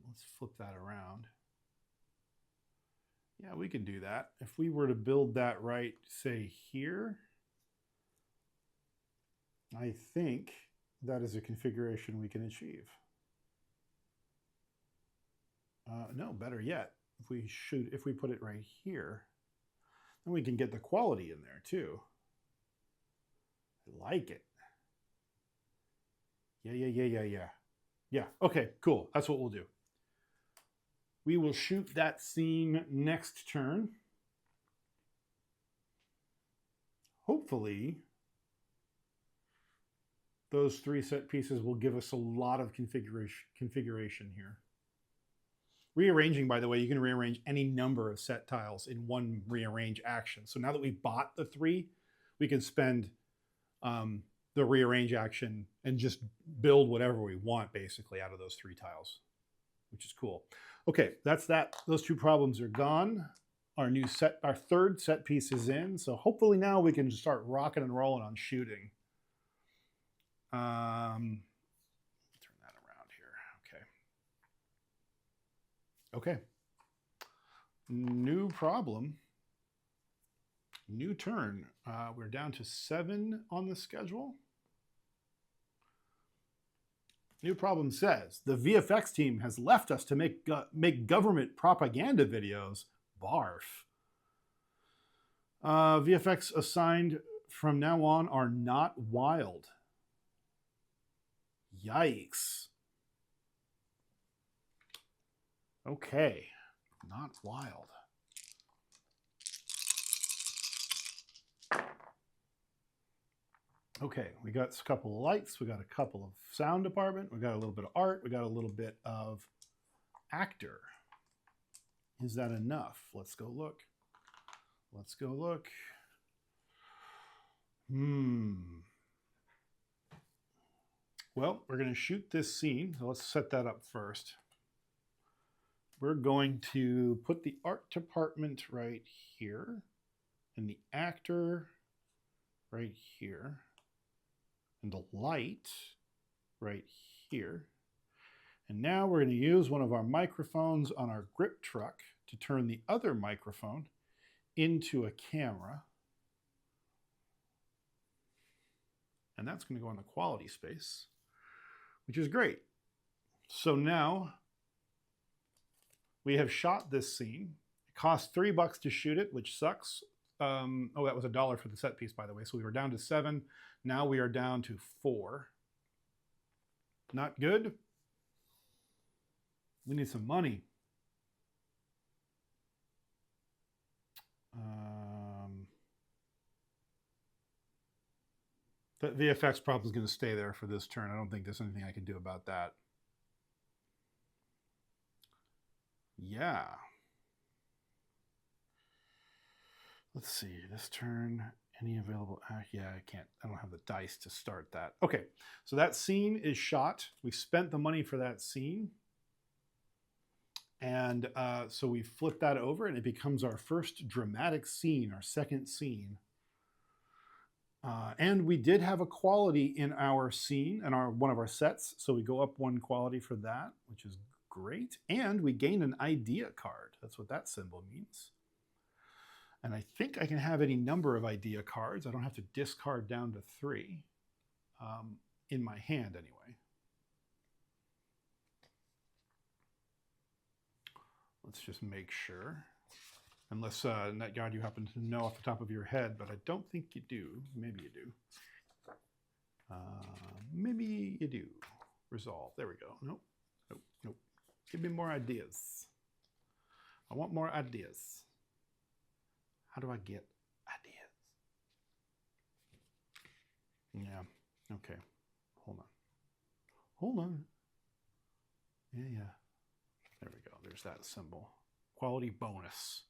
[SPEAKER 1] Let's flip that around. Yeah, we can do that. If we were to build that right, say here, I think that is a configuration we can achieve. No, better yet, if we put it right here, then we can get the quality in there too. I like it. Yeah, okay, cool. That's what we'll do. We will shoot that scene next turn. Hopefully, those 3 set pieces will give us a lot of configuration here. Rearranging, by the way, you can rearrange any number of set tiles in one rearrange action. So now that we bought the 3, we can spend the rearrange action and just build whatever we want basically out of those 3 tiles, which is cool. Okay, that's that. Those 2 problems are gone. Our third set piece is in. So hopefully now we can start rocking and rolling on shooting. Turn that around here. Okay. New problem. New turn. We're down to 7 on the schedule. New problem says, the VFX team has left us to make government propaganda videos. Barf. VFX assigned from now on are not wild. Yikes. Okay, not wild. Okay, we got a couple of lights, we got a couple of sound department, we got a little bit of art, we got a little bit of actor. Is that enough? Let's go look. Let's go look. Well, we're going to shoot this scene. So let's set that up first. We're going to put the art department right here and the actor right here and the light right here. And now we're going to use one of our microphones on our grip truck to turn the other microphone into a camera. And that's going to go in the quality space, which is great. So now we have shot this scene. It cost $3 to shoot it, which sucks. Oh, that was $1 for the set piece, by the way. So we were down to 7. Now we are down to 4. Not good. We need some money. The VFX problem is going to stay there for this turn. I don't think there's anything I can do about that. Yeah. Let's see, this turn, any available, yeah, I can't, I don't have the dice to start that. Okay, so that scene is shot. We spent the money for that scene. And so we flip that over and it becomes our first dramatic scene, our second scene. And we did have a quality in our scene and one of our sets. So we go up 1 quality for that, which is great. And we gain an idea card. That's what that symbol means. And I think I can have any number of idea cards. I don't have to discard down to 3 in my hand anyway. Let's just make sure. Unless, NetGuard, you happen to know off the top of your head, but I don't think you do. Maybe you do. Maybe you do. Resolve. There we go. Nope. Nope. Nope. Give me more ideas. I want more ideas. How do I get ideas? Yeah. Okay. Hold on. Hold on. Yeah, yeah. There we go. There's that symbol. Quality bonus.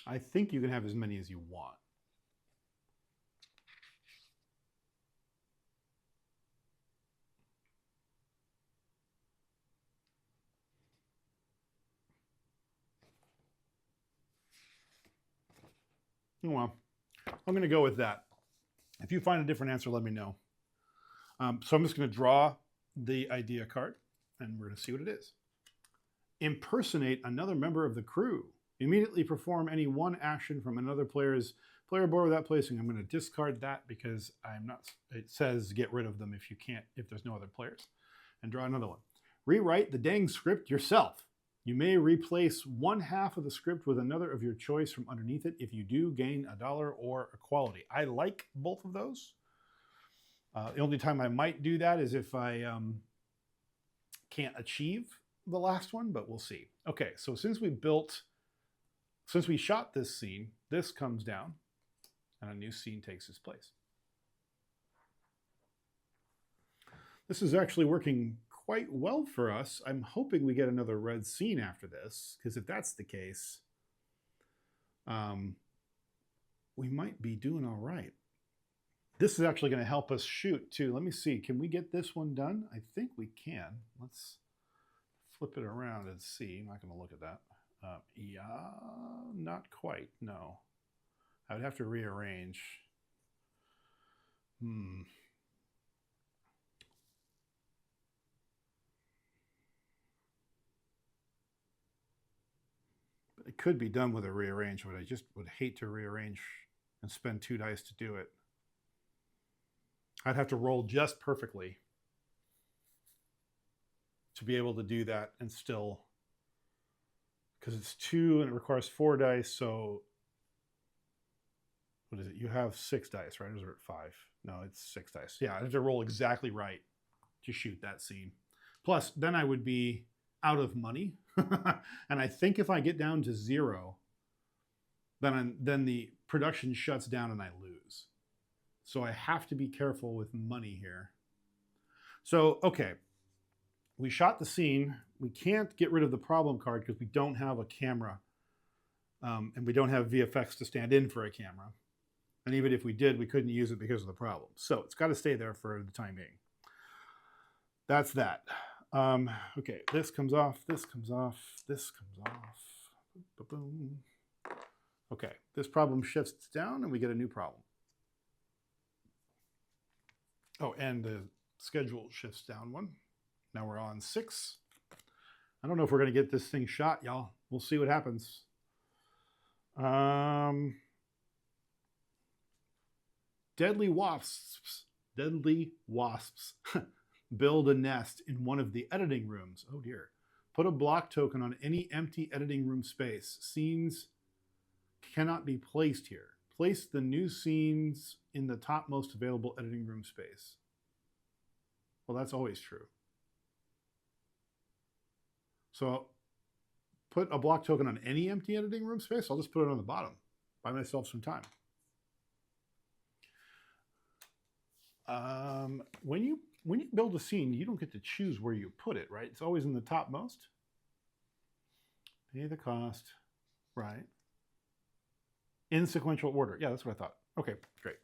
[SPEAKER 1] I think you can have as many as you want. Well, I'm going to go with that. If you find a different answer, let me know. So I'm just going to draw the idea card, and we're going to see what it is. Impersonate another member of the crew. Immediately perform any one action from another player's player board without placing. I'm going to discard that because I'm not. It says get rid of them if you can't, if there's no other players, and draw another one. Rewrite the dang script yourself. You may replace 1/2 of the script with another of your choice from underneath it. If you do, gain $1 or a quality. I like both of those. The only time I might do that is if I can't achieve the last one, but we'll see. Okay, so since we shot this scene, this comes down and a new scene takes its place. This is actually working quite well for us. I'm hoping we get another red scene after this, because if that's the case, we might be doing all right. This is actually going to help us shoot too. Let me see, can we get this one done? I think we can. Let's flip it around and see. I'm not going to look at that. Yeah, not quite, no. I would have to rearrange. It could be done with a rearrange, but I just would hate to rearrange and spend 2 dice to do it. I'd have to roll just perfectly to be able to do that and still, because it's 2 and it requires 4 dice, so what is it? You have 6 dice, right? Or is it 5? No, it's 6 dice. Yeah, I have to roll exactly right to shoot that scene. Plus, then I would be out of money. And I think if I get down to 0, then the production shuts down and I lose. So I have to be careful with money here. So, okay, we shot the scene. We can't get rid of the problem card because we don't have a camera, and we don't have VFX to stand in for a camera. And even if we did, we couldn't use it because of the problem. So it's got to stay there for the time being. That's that. Okay, this comes off, this comes off, this comes off. Boom. Okay, this problem shifts down and we get a new problem. Oh, and the schedule shifts down one. Now we're on 6. I don't know if we're going to get this thing shot, y'all. We'll see what happens. Deadly wasps build a nest in one of the editing rooms. Oh dear. Put a block token on any empty editing room space. Scenes cannot be placed here. Place the new scenes in the topmost available editing room space. Well, that's always true. So put a block token on any empty editing room space. I'll just put it on the bottom. Buy myself some time. When you build a scene, you don't get to choose where you put it, right? It's always in the topmost. Pay the cost, right? In sequential order. Yeah, that's what I thought. Okay, great.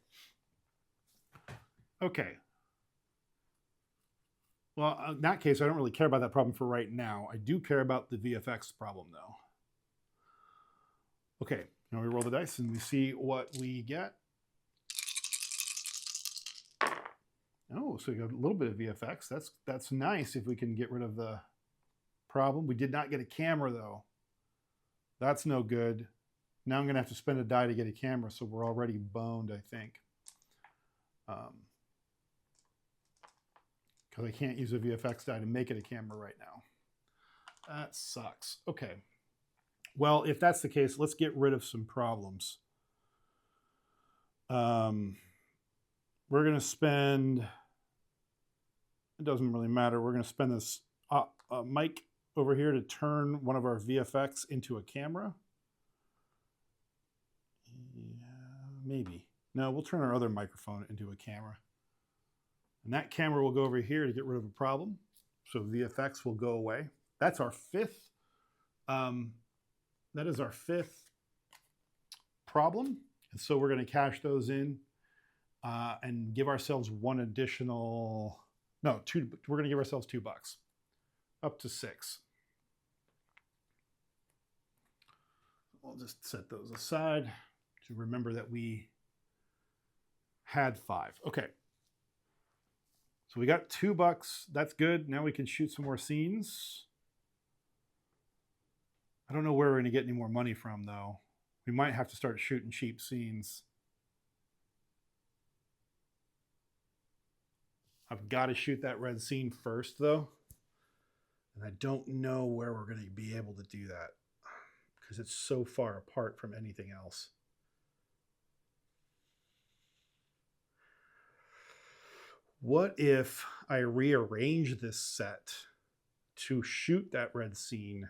[SPEAKER 1] Okay. Well, in that case, I don't really care about that problem for right now. I do care about the VFX problem, though. Okay, now we roll the dice and we see what we get. Oh, so we got a little bit of VFX. That's nice if we can get rid of the problem. We did not get a camera, though. That's no good. Now I'm going to have to spend a die to get a camera, so we're already boned, I think. Because I can't use a VFX die to make it a camera right now. That sucks. Okay. Well, if that's the case, let's get rid of some problems. We're going to spend, it doesn't really matter, we're going to spend this mic over here to turn one of our VFX into a camera. Yeah, maybe. No, we'll turn our other microphone into a camera. And that camera will go over here to get rid of a problem. So VFX will go away. That's our 5th. That is our 5th problem. And so we're going to cash those in and give ourselves one additional, no, 2, we're going to give ourselves $2, up to 6. We'll just set those aside to remember that we had 5. Okay. So we got $2. That's good. Now we can shoot some more scenes. I don't know where we're going to get any more money from, though. We might have to start shooting cheap scenes. I've got to shoot that red scene first, though. And I don't know where we're going to be able to do that because it's so far apart from anything else. What if I rearrange this set to shoot that red scene?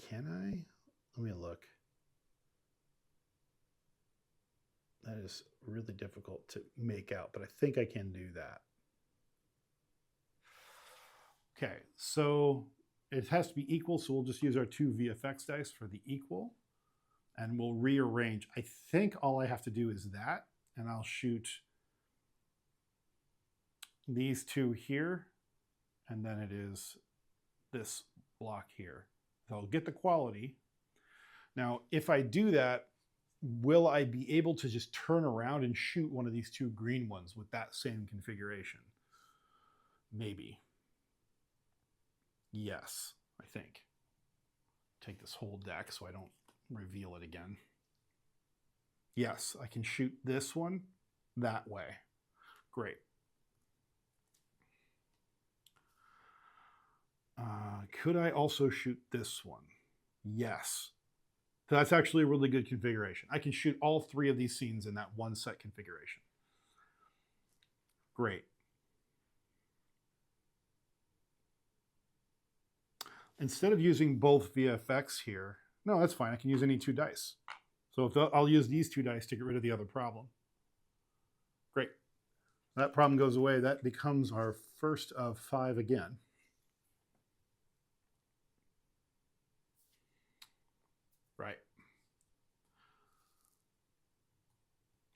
[SPEAKER 1] Can I? Let me look. That is really difficult to make out, but I think I can do that. Okay, so it has to be equal, so we'll just use our 2 VFX dice for the equal. And we'll rearrange. I think all I have to do is that, and I'll shoot these 2 here, and then it is this block here. So I'll get the quality. Now, if I do that, will I be able to just turn around and shoot one of these 2 green ones with that same configuration? Maybe. Yes, I think. Take this whole deck so I don't reveal it again. Yes, I can shoot this one that way. Great. Could I also shoot this one? Yes. So that's actually a really good configuration. I can shoot all 3 of these scenes in that one set configuration. Great. instead of using both VFX here, no, that's fine. I can use any 2 dice. So if I'll use these 2 dice to get rid of the other problem. Great. That problem goes away. That becomes our first of 5 again. Right.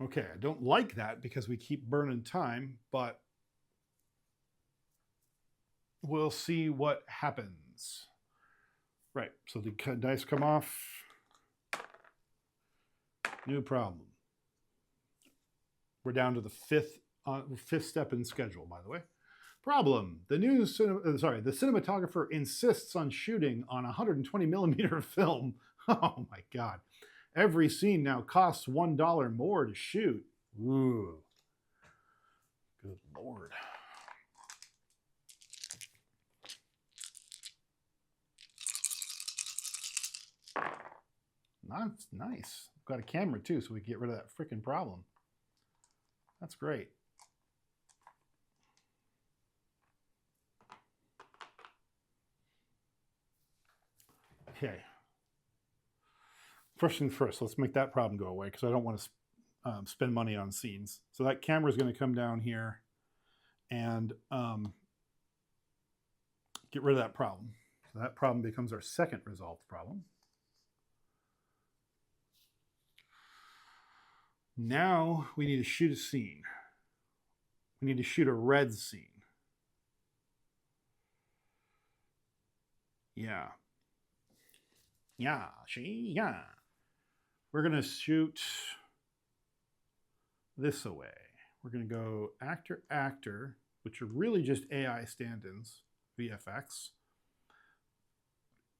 [SPEAKER 1] Okay, I don't like that because we keep burning time, but we'll see what happens. Right, so the dice come off. New problem. We're down to the fifth step in schedule, by the way. Problem: the cinematographer insists on shooting on 120 millimeter film. Oh my God! Every scene now costs $1 more to shoot. Ooh, good Lord! That's nice. I've got a camera too, so we can get rid of that freaking problem. That's great. Okay. First thing first, let's make that problem go away because I don't want to spend money on scenes. So that camera is going to come down here and get rid of that problem. So that problem becomes our second resolved problem. Now we need to shoot a scene. We need to shoot a red scene. Yeah. Yeah. We're going to shoot this away. We're going to go actor, actor, which are really just AI stand-ins, VFX,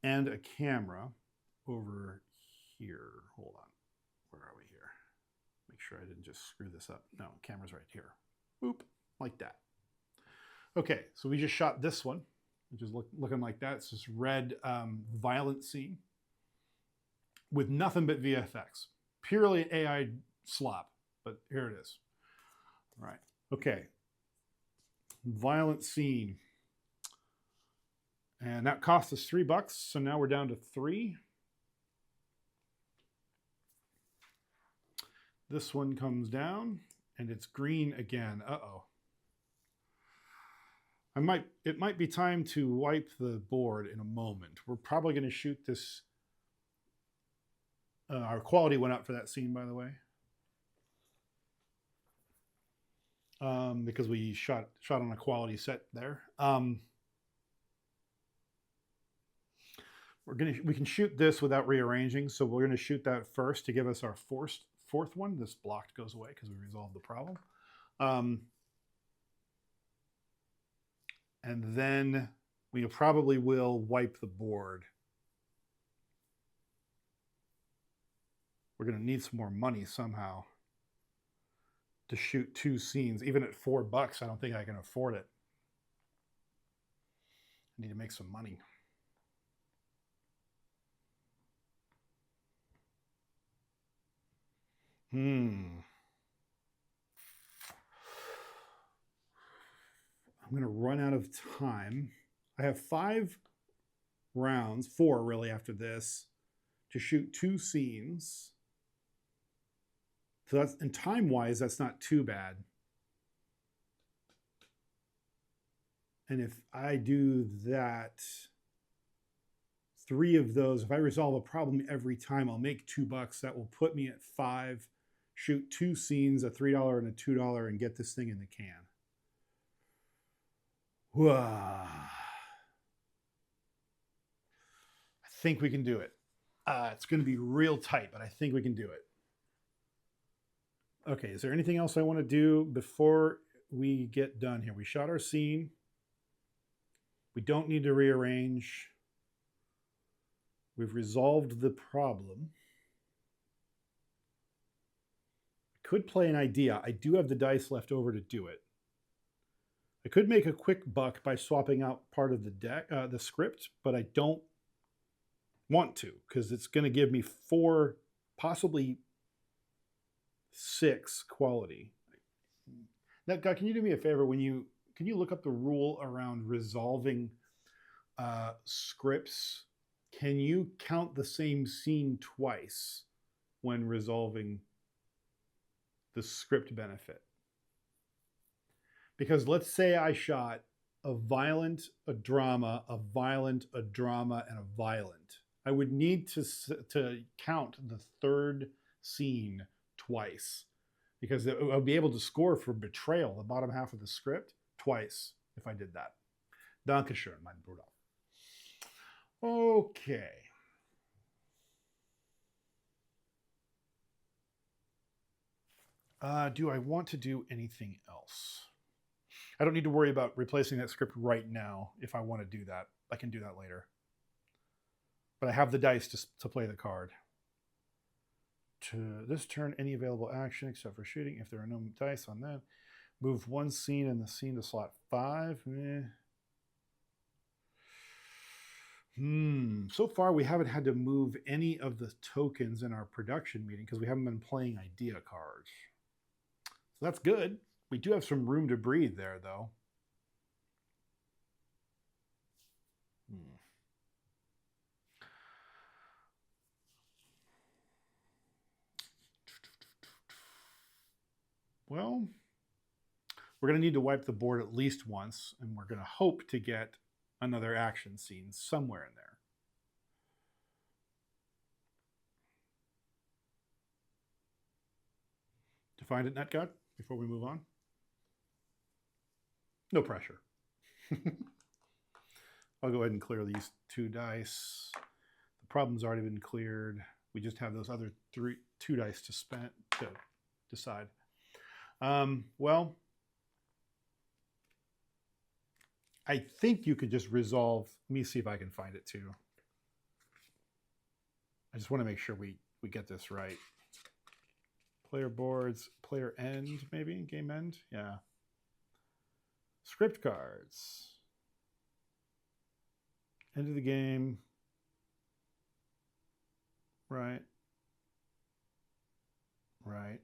[SPEAKER 1] and a camera over here. Hold on. Where are we here? Make sure I didn't just screw this up. No, camera's right here. Boop, like that. Okay, so we just shot this one, which is looking like that. It's this red violent scene with nothing but VFX. Purely AI slop, but here it is. All right, okay. Violent scene. And that cost us $3, so now we're down to 3. This one comes down, and it's green again. Uh-oh. It might be time to wipe the board in a moment. We're probably going to shoot this. Our quality went up for that scene, by the way, because we shot on a quality set there. We can shoot this without rearranging, so we're going to shoot that first to give us our fourth one. This blocked goes away because we resolved the problem. And then we probably will wipe the board. We're going to need some more money somehow to shoot 2 scenes. Even at $4, I don't think I can afford it. I need to make some money. I'm going to run out of time. I have 5 rounds, 4 really after this, to shoot 2 scenes. So that's, and time-wise, that's not too bad. And if I do that, 3 of those, if I resolve a problem every time, I'll make $2. That will put me at 5. Shoot 2 scenes, a $3 and a $2, and get this thing in the can. Whoa. I think we can do it. It's going to be real tight, but I think we can do it. Okay, is there anything else I want to do before we get done here? We shot our scene. We don't need to rearrange. We've resolved the problem. Could play an idea. I do have the dice left over to do it. I could make a quick buck by swapping out part of the deck, the script, but I don't want to because it's going to give me 4, possibly 6 quality. Now, guy, can you do me a favor? Can you look up the rule around resolving scripts, can you count the same scene twice when resolving the script benefit? Because let's say I shot a violent, a drama, a violent, a drama, and a violent. I would need to count the third scene twice, because I'll be able to score for betrayal, the bottom half of the script, twice if I did that. Dankeschön, mein Bruder. Okay. Do I want to do anything else? I don't need to worry about replacing that script right now. If I want to do that, I can do that later. But I have the dice to play the card. To this turn, any available action except for shooting. If there are no dice on that, move one scene in the scene to slot 5. So far, we haven't had to move any of the tokens in our production meeting because we haven't been playing idea cards. So that's good. We do have some room to breathe there, though. Well, we're going to need to wipe the board at least once, and we're going to hope to get another action scene somewhere in there. To find it, NetGod, before we move on? No pressure. I'll go ahead and clear these 2 dice. The problem's already been cleared. We just have those other 2 dice to decide. Well, I think you could just resolve. Let me see if I can find it too. I just want to make sure we get this right. Player boards, player end, maybe game end. Yeah. Script cards. End of the game. Right. Right.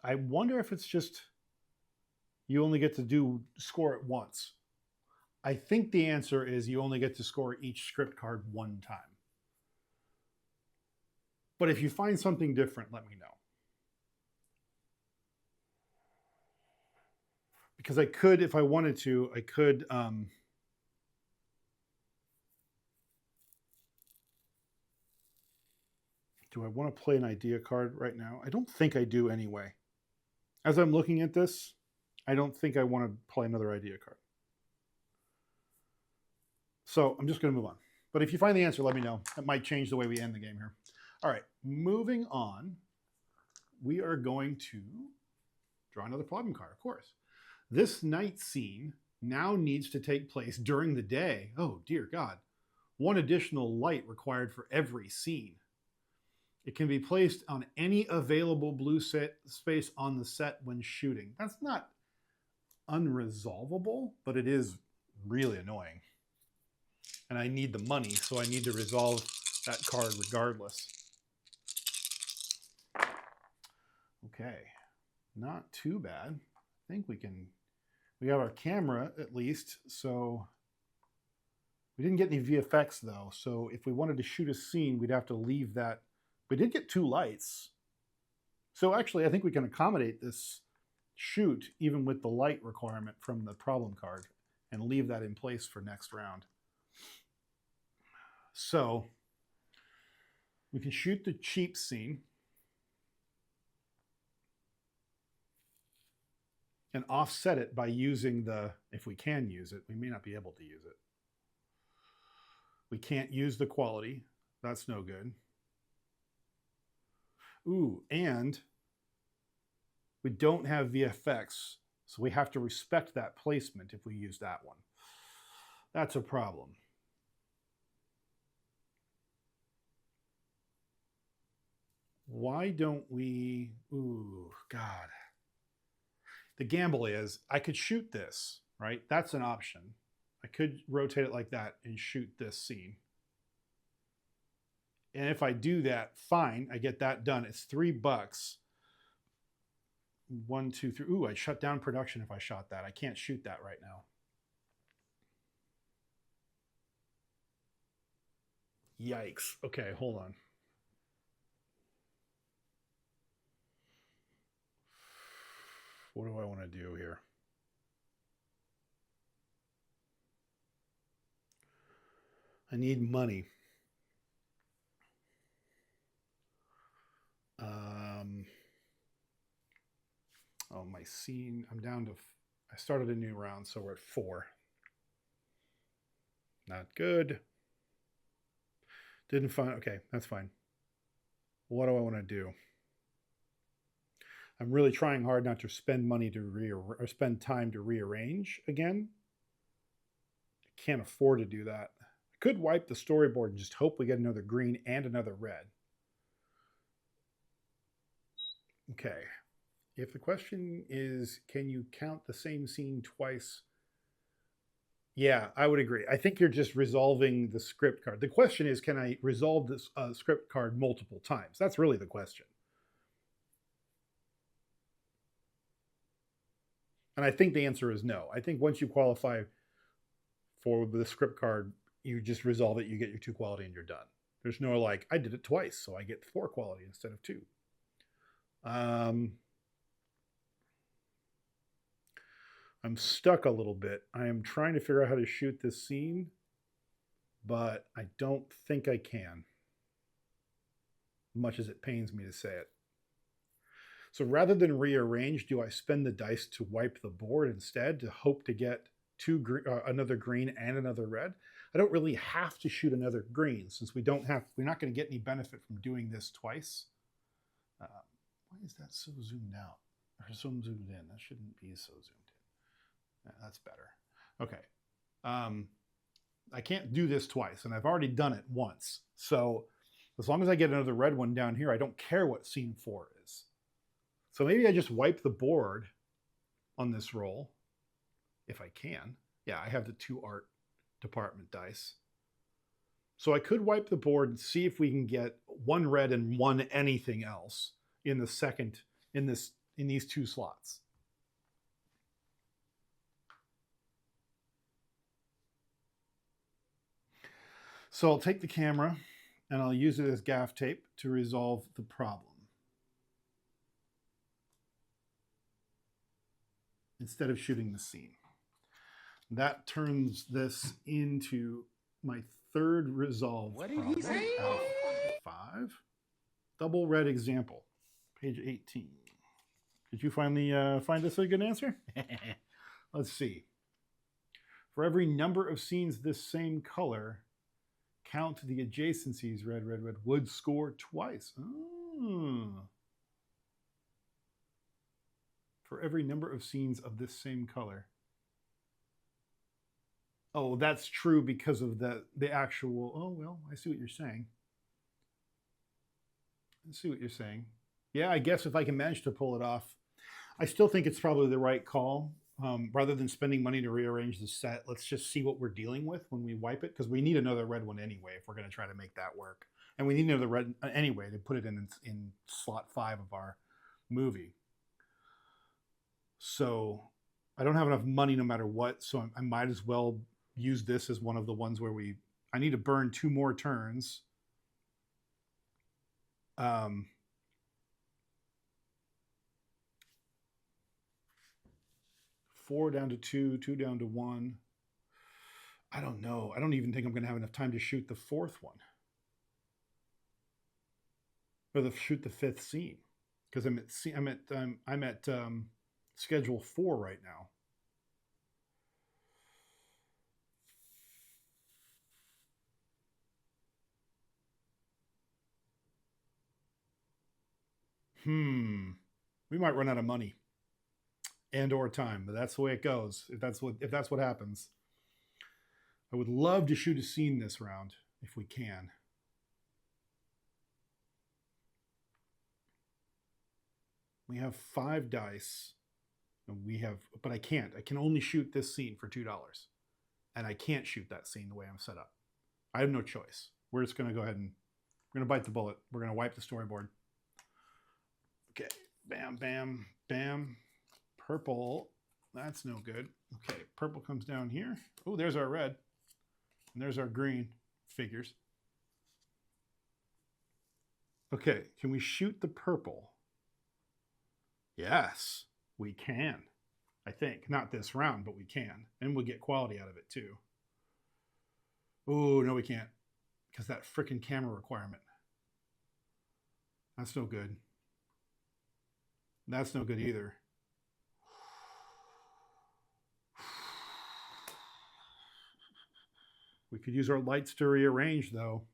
[SPEAKER 1] I wonder if it's just you only get to score it once. I think the answer is you only get to score each script card one time. But if you find something different, let me know. Because I could, if I wanted to, I could do I want to play an idea card right now? I don't think I do anyway. As I'm looking at this, I don't think I want to play another idea card. So I'm just going to move on. But if you find the answer, let me know. It might change the way we end the game here. All right, moving on. We are going to draw another problem card, of course. This night scene now needs to take place during the day. Oh, dear God. 1 additional light required for every scene. It can be placed on any available blue space on the set when shooting. That's not unresolvable, but it is really annoying. And I need the money, so I need to resolve that card regardless. Okay, not too bad. I think we have our camera at least, so we didn't get any VFX though. So if we wanted to shoot a scene, we'd have to leave that. We did get 2 lights. So actually, I think we can accommodate this shoot even with the light requirement from the problem card and leave that in place for next round. So we can shoot the cheap scene and offset it by using if we can use it, we may not be able to use it. We can't use the quality. That's no good. Ooh, and we don't have VFX, so we have to respect that placement if we use that one. That's a problem. Why don't we, ooh, God. The gamble is I could shoot this, right? That's an option. I could rotate it like that and shoot this scene. And if I do that, fine, I get that done. It's $3. 1, 2, 3. Ooh, I shut down production if I shot that. I can't shoot that right now. Yikes. Okay, hold on. What do I want to do here? I need money. Oh, my scene. I'm down to. I started a new round, so we're at 4. Not good. Didn't find. Okay, that's fine. What do I want to do? I'm really trying hard not to spend money to or spend time to rearrange again. I can't afford to do that. I could wipe the storyboard and just hope we get another green and another red. Okay. If the question is, can you count the same scene twice? Yeah, I would agree. I think you're just resolving the script card. The question is, can I resolve this script card multiple times? That's really the question. And I think the answer is no. I think once you qualify for the script card, you just resolve it, you get your 2 quality, and you're done. There's no like, I did it twice, so I get 4 quality instead of 2. I'm stuck a little bit. I am trying to figure out how to shoot this scene, but I don't think I can, much as it pains me to say it. So rather than rearrange, do I spend the dice to wipe the board instead to hope to get another green and another red? I don't really have to shoot another green since we're not going to get any benefit from doing this twice. Why is that so zoomed out? Or so zoomed in? That shouldn't be so zoomed in. That's better. Okay. I can't do this twice, and I've already done it once. So as long as I get another red one down here, I don't care what scene 4 is. So maybe I just wipe the board on this roll, if I can. Yeah, I have the 2 art department dice. So I could wipe the board and see if we can get 1 red and 1 anything else in the second, in these 2 slots. So I'll take the camera and I'll use it as gaff tape to resolve the problem, instead of shooting the scene. That turns this into my 3rd resolved problem. What did he say? Out of 5. Double red example, page 18. Did you finally find this a good answer? Let's see. For every number of scenes this same color, count the adjacencies. Red, red, red would score twice. Oh. For every number of scenes of this same color. Oh, that's true because of the actual. Oh, well, I see what you're saying. I see what you're saying. Yeah, I guess if I can manage to pull it off, I still think it's probably the right call. Rather than spending money to rearrange the set, let's just see what we're dealing with when we wipe it, because we need another red one anyway if we're going to try to make that work. And we need another red anyway to put it in slot 5 of our movie. So I don't have enough money no matter what, so I might as well use this as one of the ones where I need to burn 2 more turns. 4 down to 2, 2 down to 1. I don't know. I don't even think I'm going to have enough time to shoot the 4th one. Or shoot the 5th scene. Because I'm at schedule 4 right now. We might run out of money and or time, but that's the way it goes. If that's what happens. I would love to shoot a scene this round if we can. We have 5 dice, and but I can't. I can only shoot this scene for $2, and I can't shoot that scene the way I'm set up. I have no choice. We're just going to go ahead and we're going to bite the bullet. We're going to wipe the storyboard. Okay, bam, bam, bam. Purple, that's no good. Okay, purple comes down here. Oh, there's our red. And there's our green figures. Okay, can we shoot the purple? Yes, we can. I think. Not this round, but we can. And we'll get quality out of it too. Oh, no, we can't. Because that frickin' camera requirement. That's no good. That's no good either. We could use our lights to rearrange, though.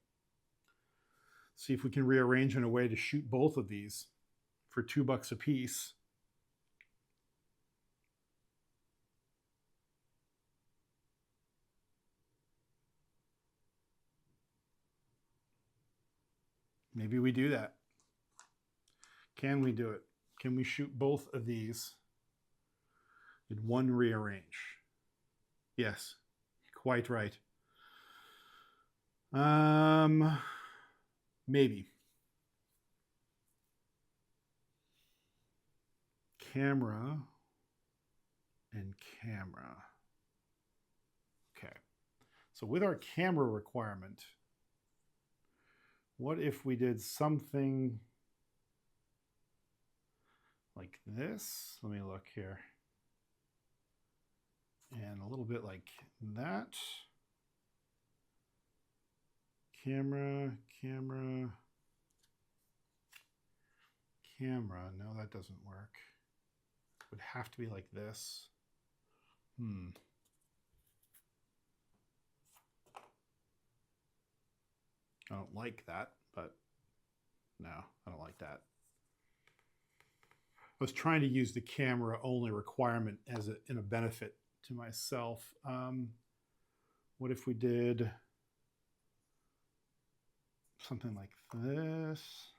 [SPEAKER 1] See if we can rearrange in a way to shoot both of these for $2 a piece. Maybe we do that. Can we do it? Can we shoot both of these in one rearrange? Yes, quite right. Maybe. Camera and camera. Okay. So with our camera requirement, what if we did something like this? Let me look here. And a little bit like that. Camera, camera, camera. No, that doesn't work. It would have to be like this. I don't like that, but no, I don't like that. I was trying to use the camera only requirement as in a benefit to myself. What if we did something like this?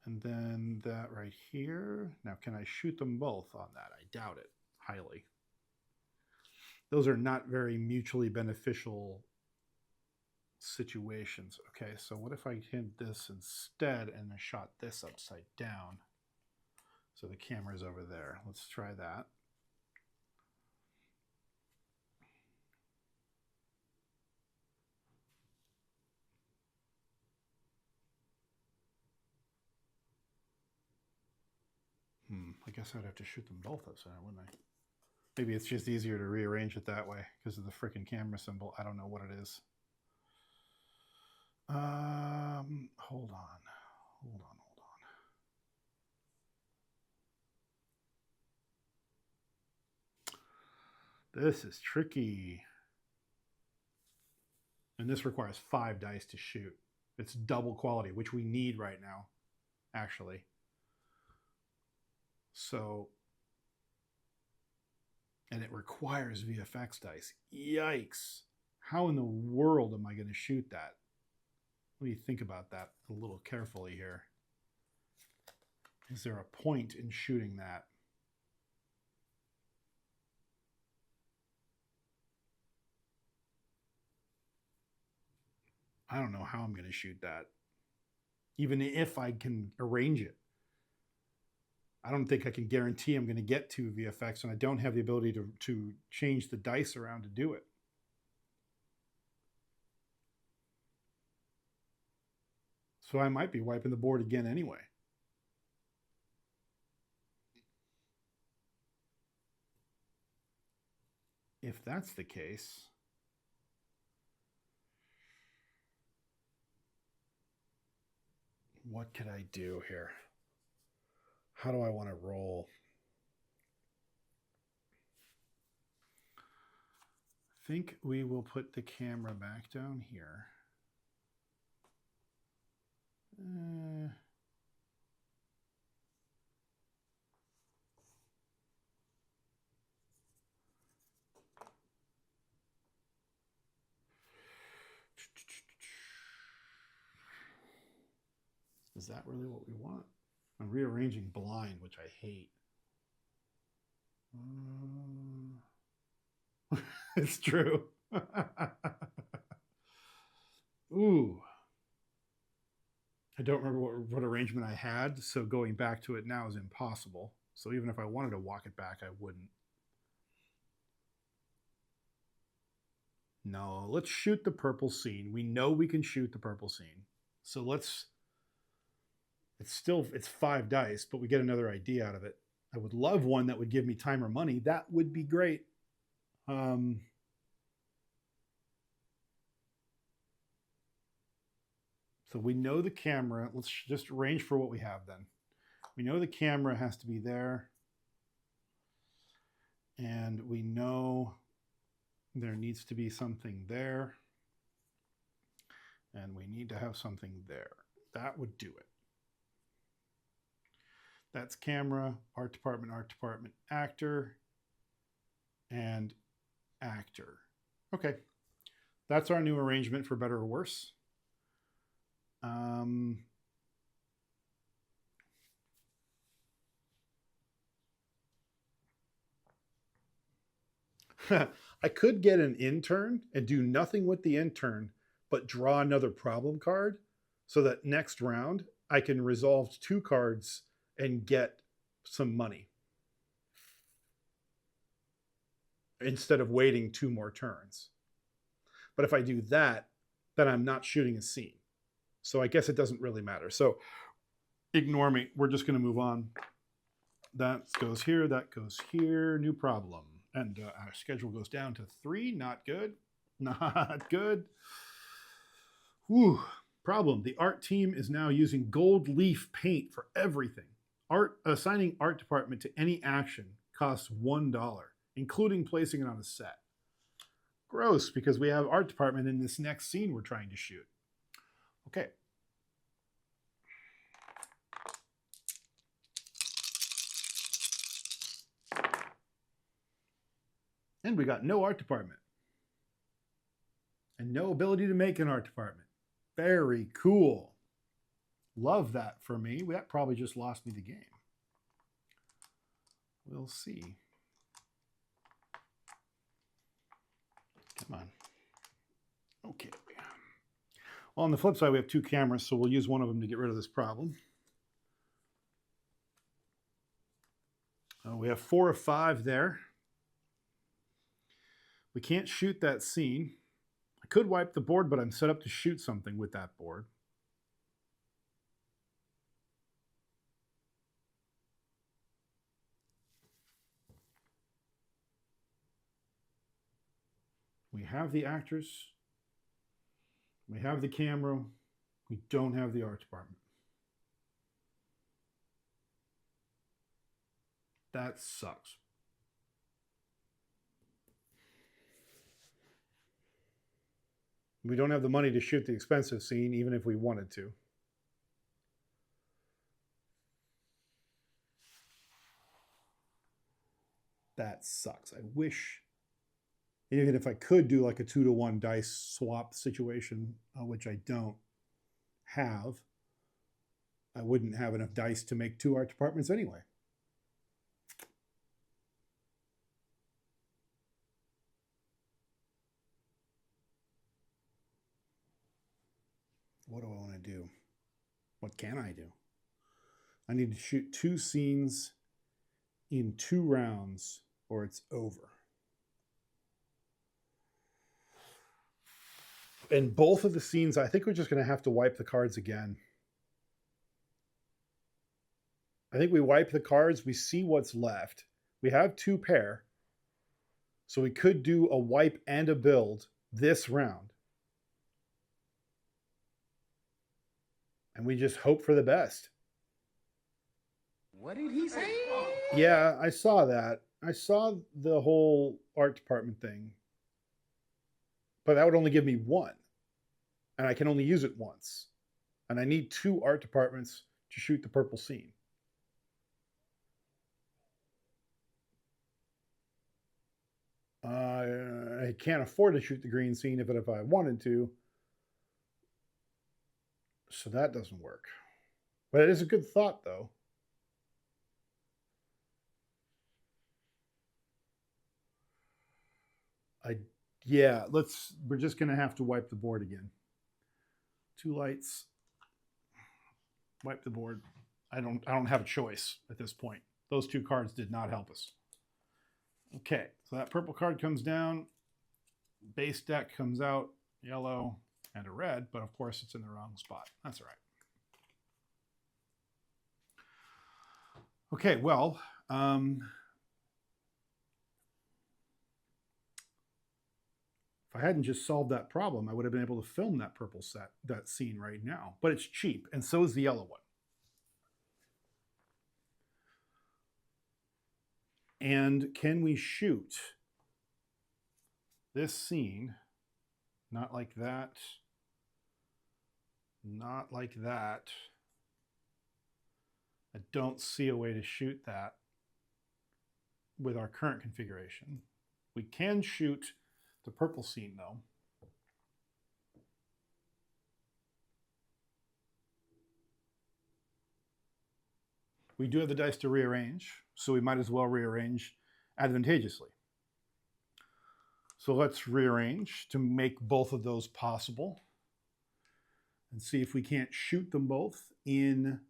[SPEAKER 1] And then that right here. Now, can I shoot them both on that? I doubt it, highly. Those are not very mutually beneficial situations. Okay, so what if I hit this instead and I shot this upside down? So the camera's over there. Let's try that. I guess I'd have to shoot them both upside down, wouldn't I? Maybe it's just easier to rearrange it that way because of the frickin' camera symbol. I don't know what it is. Hold on. This is tricky. And this requires 5 dice to shoot. It's double quality, which we need right now, actually. So, and it requires VFX dice. Yikes. How in the world am I going to shoot that? Let me think about that a little carefully here. Is there a point in shooting that? I don't know how I'm going to shoot that. Even if I can arrange it. I don't think I can guarantee I'm going to get to VFX, and I don't have the ability to change the dice around to do it. So I might be wiping the board again anyway. If that's the case, what could I do here? How do I want to roll? I think we will put the camera back down here. Is that really what we want? I'm rearranging blind, which I hate. It's true. Ooh. I don't remember what arrangement I had, so going back to it now is impossible. So even if I wanted to walk it back, I wouldn't. No, let's shoot the purple scene. We know we can shoot the purple scene. So let's, it's 5 dice, but we get another idea out of it. I would love one that would give me time or money. That would be great. So we know the camera. Let's just arrange for what we have then. We know the camera has to be there. And we know there needs to be something there. And we need to have something there. That would do it. That's camera, art department, actor, and actor. Okay. That's our new arrangement for better or worse. I could get an intern and do nothing with the intern, but draw another problem card so that next round I can resolve 2 cards and get some money instead of waiting 2 more turns. But if I do that, then I'm not shooting a scene. So I guess it doesn't really matter. So ignore me. We're just going to move on. That goes here. That goes here. New problem. And our schedule goes down to 3. Not good. Not good. Whew. Problem. The art team is now using gold leaf paint for everything. Assigning art department to any action costs $1, including placing it on a set. Gross, because we have art department in this next scene we're trying to shoot. Okay. And we got no art department. And no ability to make an art department. Very cool. Love that for me. That probably just lost me the game. We'll see. Come on. Okay. Well, on the flip side, we have 2 cameras, so we'll use one of them to get rid of this problem. We have 4 of 5 there. We can't shoot that scene. I could wipe the board, but I'm set up to shoot something with that board. We have the actors. We have the camera. We don't have the art department. That sucks. We don't have the money to shoot the expensive scene, even if we wanted to. That sucks. I wish, even if I could do like a 2-to-1 dice swap situation, which I don't have, I wouldn't have enough dice to make 2 art departments anyway. What do I want to do? What can I do? I need to shoot 2 scenes in 2 rounds or it's over. And both of the scenes, I think we're just going to have to wipe the cards again. I think we wipe the cards, we see what's left. We have 2 pair. So we could do a wipe and a build this round. And we just hope for the best.
[SPEAKER 2] What did he say?
[SPEAKER 1] Yeah, I saw that. I saw the whole art department thing. But that would only give me 1. And I can only use it once. And I need 2 art departments to shoot the purple scene. I can't afford to shoot the green scene if I wanted to. So that doesn't work. But it is a good thought, though. Yeah, we're just gonna have to wipe the board again. 2 lights, wipe the board. I don't have a choice at this point. Those 2 cards did not help us. Okay, so that purple card comes down, base deck comes out, yellow and a red, but of course it's in the wrong spot. That's all right. Okay, well, if I hadn't just solved that problem, I would have been able to film that scene right now. But it's cheap, and so is the yellow one. And can we shoot this scene? Not like that. Not like that. I don't see a way to shoot that with our current configuration. We can shoot the purple scene though. We do have the dice to rearrange, so we might as well rearrange advantageously. So let's rearrange to make both of those possible and see if we can't shoot them both in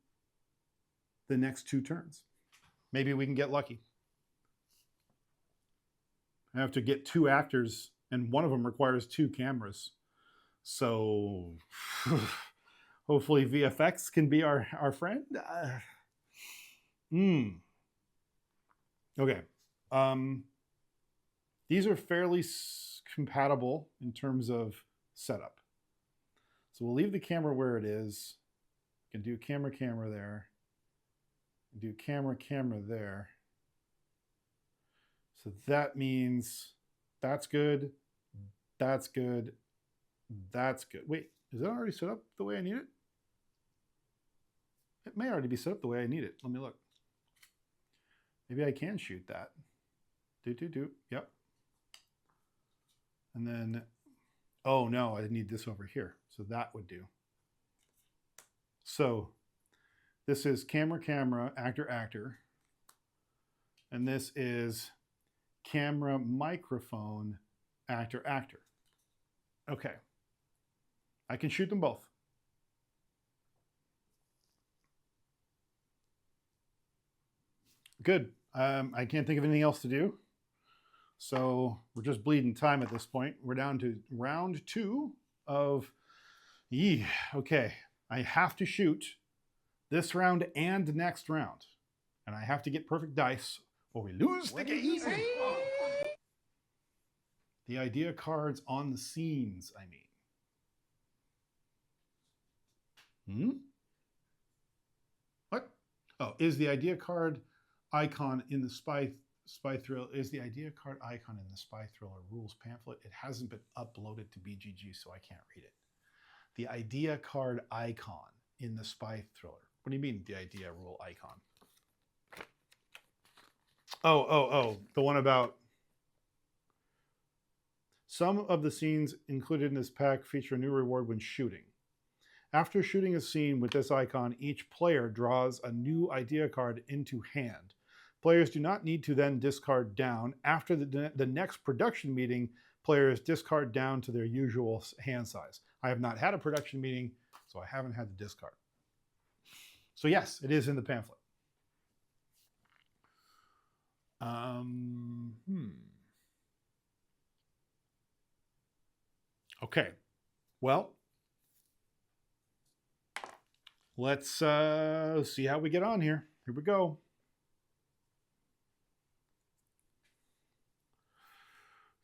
[SPEAKER 1] the next 2 turns. Maybe we can get lucky. I have to get 2 actors, and one of them requires 2 cameras. So hopefully VFX can be our friend. Okay. These are fairly compatible in terms of setup. So we'll leave the camera where it is. We can do camera there. Do camera there. So that means that's good. That's good. That's good. Wait, is that already set up the way I need it? It may already be set up the way I need it. Let me look. Maybe I can shoot that. Yep. And then, oh no, I need this over here. So that would do. So this is camera, actor. And this is camera, microphone, actor. Okay. I can shoot them both. Good. I can't think of anything else to do. So we're just bleeding time at this point. We're down to round 2 of, okay. I have to shoot this round and next round. And I have to get perfect dice or we lose the game. The idea cards on the scenes, I mean. What? Oh, is the idea card icon in the spy thriller, is the idea card icon in the spy thriller rules pamphlet? It hasn't been uploaded to BGG, so I can't read it. The idea card icon in the spy thriller. What do you mean, the idea rule icon? Oh, the one about some of the scenes included in this pack feature a new reward when shooting. After shooting a scene with this icon, each player draws a new idea card into hand. Players do not need to then discard down. After the next production meeting, players discard down to their usual hand size. I have not had a production meeting, so I haven't had to discard. So yes, it is in the pamphlet. Okay, well, let's see how we get on here. Here we go.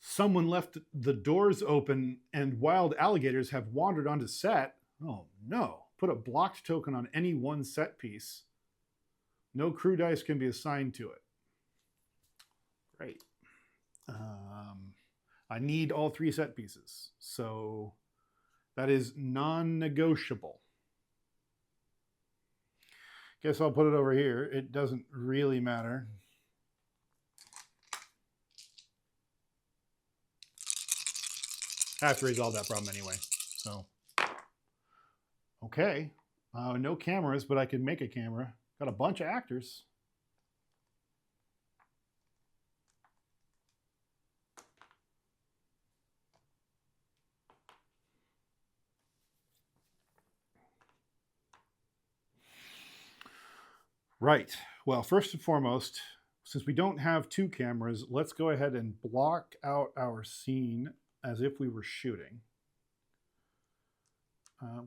[SPEAKER 1] Someone left the doors open and wild alligators have wandered onto set. Oh no. Put a blocked token on any one set piece. No crew dice can be assigned to it. Great. I need all 3 set pieces. So that is non-negotiable. Guess I'll put it over here. It doesn't really matter. I have to resolve that problem anyway. So, okay. No cameras, but I can make a camera. Got a bunch of actors. Right. Well, first and foremost, since we don't have two cameras, let's go ahead and block out our scene as if we were shooting.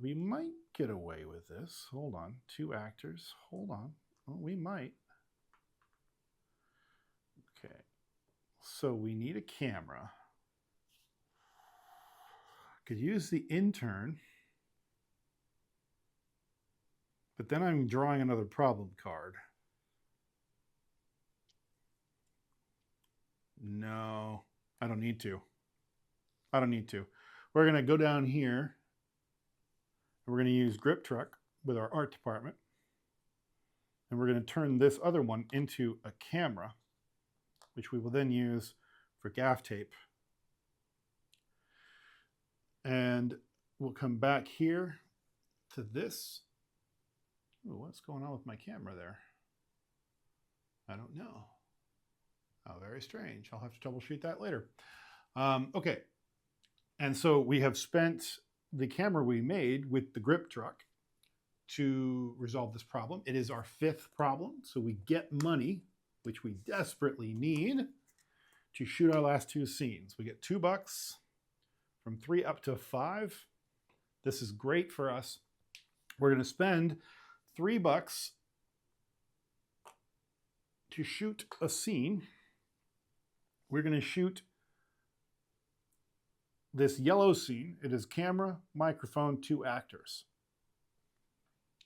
[SPEAKER 1] We might get away with this. Hold on. Two actors. Hold on. Well, we might. Okay. So we need a camera. Could use the intern. But then I'm drawing another problem card. No, I don't need to. I don't need to. We're going to go down here. And we're going to use Grip Truck with our art department. And we're going to turn this other one into a camera, which we will then use for gaff tape. And we'll come back here to this. Ooh, what's going on with my camera there? I don't know. Oh, very strange. I'll have to troubleshoot that later. Okay. And so we have spent the camera we made with the Grip Truck to resolve this problem. It is our fifth problem. So we get money, which we desperately need to shoot our last two scenes. We get $2 from 3 up to 5. This is great for us. We're going to spend $3 to shoot a scene. We're going to shoot this yellow scene. It is camera, microphone, 2 actors.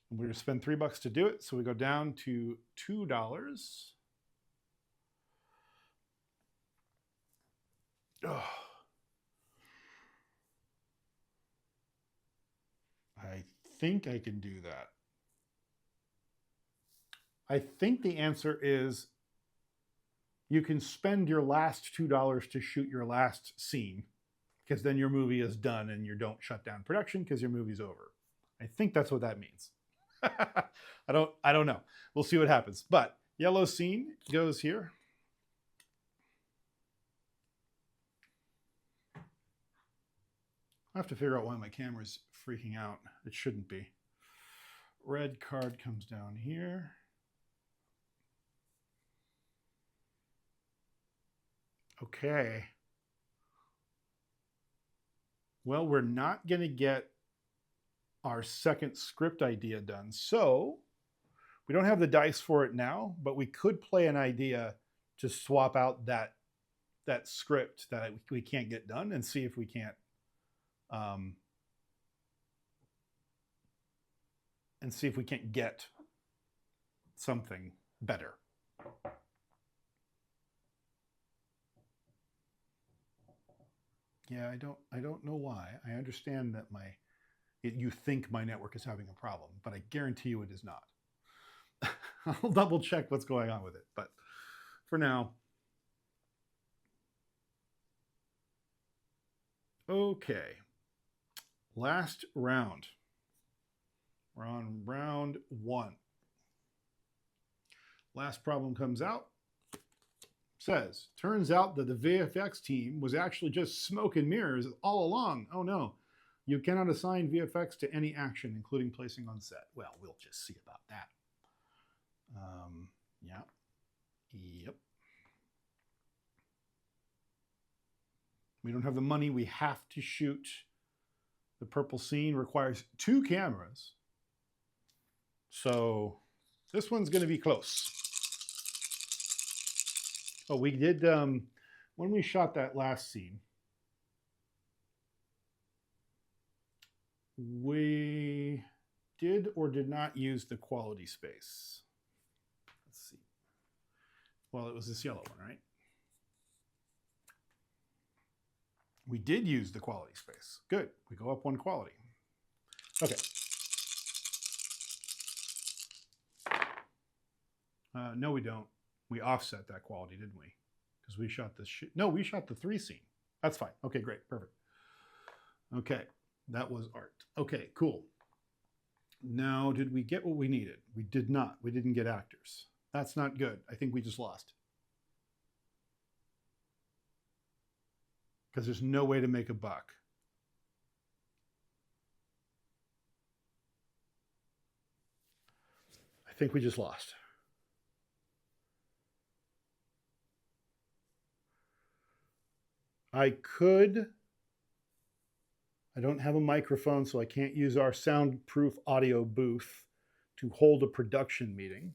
[SPEAKER 1] And we're going to spend $3 to do it. So we go down to $2. Oh. I think I can do that. I think the answer is you can spend your last $2 to shoot your last scene, because then your movie is done and you don't shut down production because your movie's over. I think that's what that means. I don't know. We'll see what happens. But yellow scene goes here. I have to figure out why my camera's freaking out. It shouldn't be. Red card comes down here. Okay. Well, we're not going to get our second script idea done. So we don't have the dice for it now, but we could play an idea to swap out that script that we can't get done and see if we can't get something better. Yeah, I don't know why. I understand that you think my network is having a problem, but I guarantee you it is not. I'll double check what's going on with it, but for now. Okay. Last round. We're on round 1. Last problem comes out. Says, turns out that the VFX team was actually just smoke and mirrors all along. Oh no, you cannot assign VFX to any action, including placing on set. Well, we'll just see about that. Yeah. Yep. We don't have the money. We have to shoot. The purple scene requires 2 cameras. So this one's going to be close. Oh, we did, when we shot that last scene, we did or did not use the quality space. Let's see. Well, it was this yellow one, right? We did use the quality space. Good. We go up 1 quality. Okay. No, we don't. We offset that quality, didn't we? Because we shot this no, we shot the 3 scene. That's fine. Okay, great. Perfect. Okay, that was art. Okay, cool. Now, did we get what we needed? We did not. We didn't get actors. That's not good. I think we just lost. Because there's no way to make a buck. I think we just lost. I could, I don't have a microphone, so I can't use our soundproof audio booth to hold a production meeting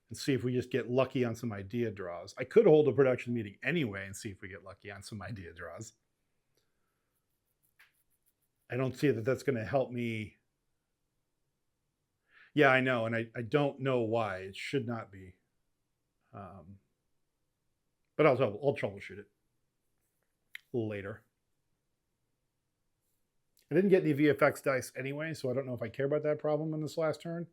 [SPEAKER 1] and see if we just get lucky on some idea draws. I could hold a production meeting anyway and see if we get lucky on some idea draws. I don't see that that's going to help me. Yeah, I know, and I don't know why. It should not be. But I'll troubleshoot it later. I didn't get any VFX dice anyway, so I don't know if I care about that problem in this last turn.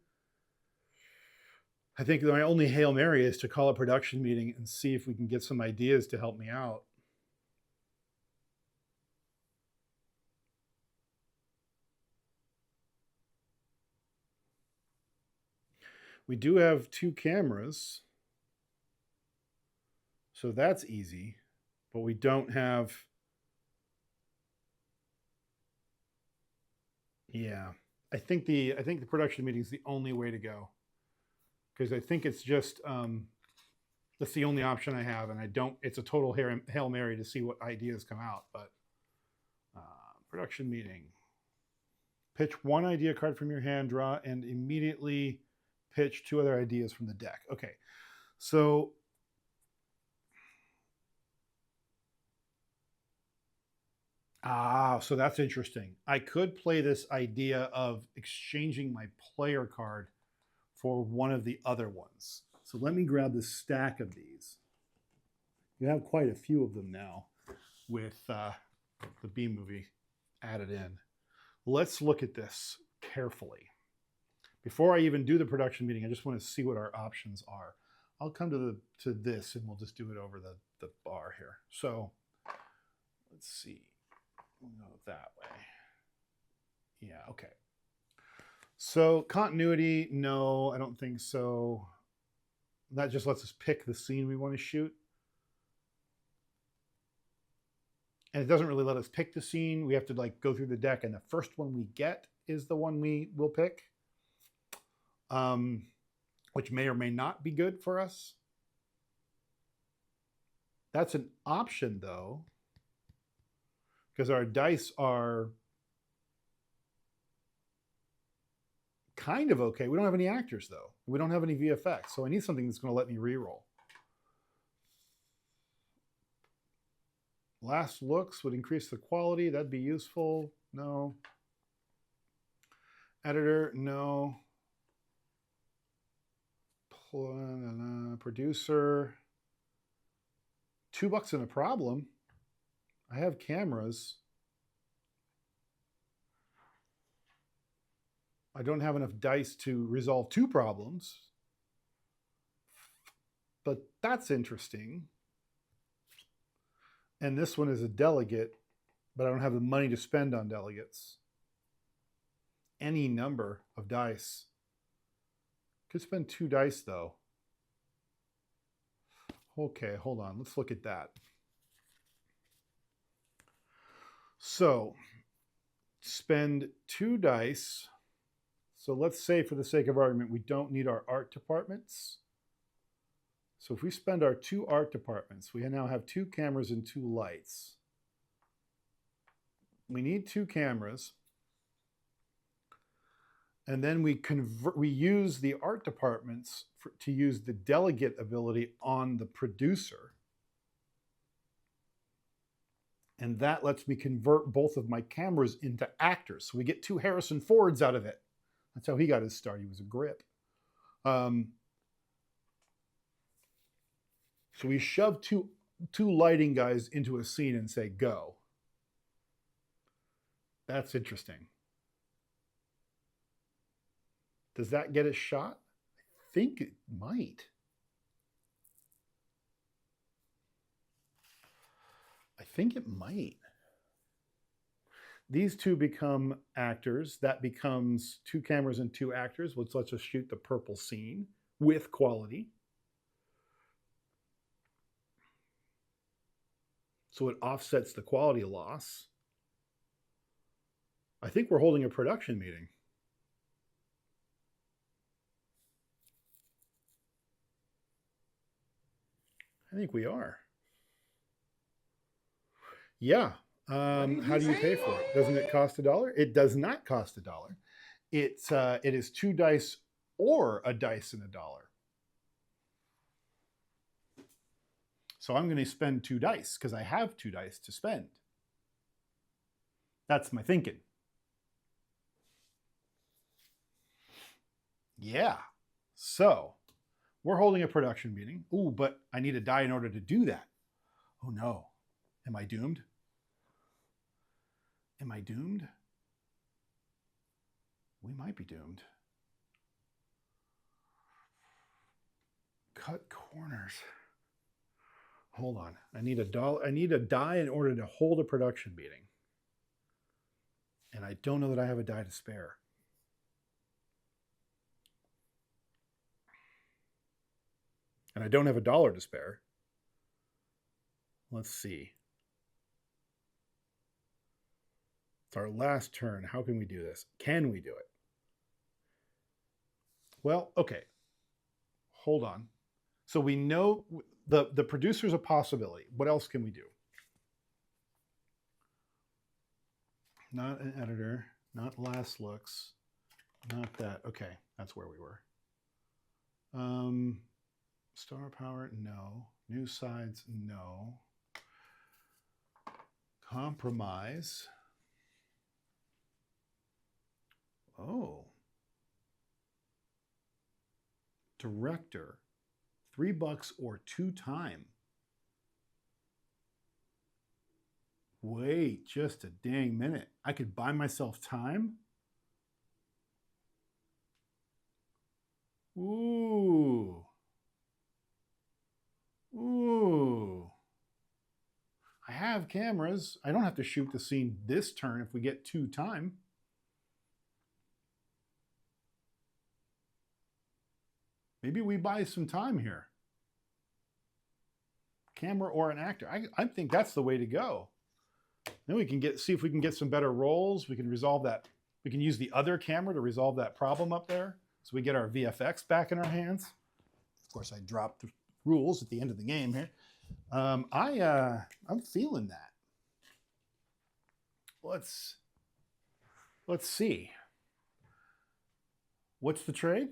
[SPEAKER 1] I think my only Hail Mary is to call a production meeting and see if we can get some ideas to help me out. We do have 2 cameras, so that's easy, but we don't have. Yeah, I think the production meeting is the only way to go, because I think it's just that's the only option I have, and I don't. It's a total Hail Mary to see what ideas come out, but production meeting. Pitch 1 idea card from your hand, draw, and immediately pitch 2 other ideas from the deck. Okay, so so that's interesting. I could play this idea of exchanging my player card for one of the other ones. So let me grab the stack of these. You have quite a few of them now with the B movie added in. Let's look at this carefully. Before I even do the production meeting, I just want to see what our options are. I'll come to this and we'll just do it over the bar here. So let's see. We'll go that way. Yeah, okay. So continuity, no, I don't think so. That just lets us pick the scene we want to shoot. And it doesn't really let us pick the scene. We have to like go through the deck, and the first one we get is the one we will pick, which may or may not be good for us. That's an option though, because our dice are kind of okay. We don't have any actors though. We don't have any VFX, so I need something that's going to let me reroll. Last looks would increase the quality. That'd be useful. No. Editor, no. Producer. $2 and a problem. I have cameras. I don't have enough dice to resolve 2 problems. But that's interesting. And this one is a delegate, but I don't have the money to spend on delegates. Any number of dice. Could spend 2 dice though. Okay, hold on. Let's look at that. So, spend 2 dice. So let's say for the sake of argument, we don't need our art departments. So if we spend our 2 art departments, we now have 2 cameras and 2 lights. We need 2 cameras. And then we use the art departments to use the delegate ability on the producer. And that lets me convert both of my cameras into actors. So we get 2 Harrison Fords out of it. That's how he got his start. He was a grip. So we shove two lighting guys into a scene and say, go. That's interesting. Does that get a shot? I think it might. I think it might. These 2 become actors. That becomes 2 cameras and 2 actors, which lets us shoot the purple scene with quality. So it offsets the quality loss. I think we're holding a production meeting. I think we are. Yeah.
[SPEAKER 2] What did
[SPEAKER 1] How
[SPEAKER 2] he
[SPEAKER 1] do you pay
[SPEAKER 2] say?
[SPEAKER 1] for it? Doesn't it cost $1? It does not cost $1. It is 2 dice or a dice and $1. So I'm going to spend 2 dice because I have 2 dice to spend. That's my thinking. Yeah. So we're holding a production meeting. Ooh, but I need a die in order to do that. Oh no. Am I doomed? Am I doomed? We might be doomed. Cut corners. Hold on. I need $1. I need a die in order to hold a production meeting. And I don't know that I have a die to spare. And I don't have $1 to spare. Let's see. It's our last turn. How can we do this? Can we do it? Well, okay. Hold on. So we know the producer's a possibility. What else can we do? Not an editor, not last looks, not that. Okay, that's where we were. Star power, no. New sides, no. Compromise. Oh. Director, $3 or 2 time. Wait just a dang minute. I could buy myself time? Ooh. Ooh. I have cameras. I don't have to shoot the scene this turn if we get 2 time. Maybe we buy some time here. Camera or an actor. I think that's the way to go. Then we can see if we can get some better rolls. We can resolve that. We can use the other camera to resolve that problem up there. So we get our VFX back in our hands. Of course, I dropped the rules at the end of the game here. I'm feeling that. Let's see. What's the trade?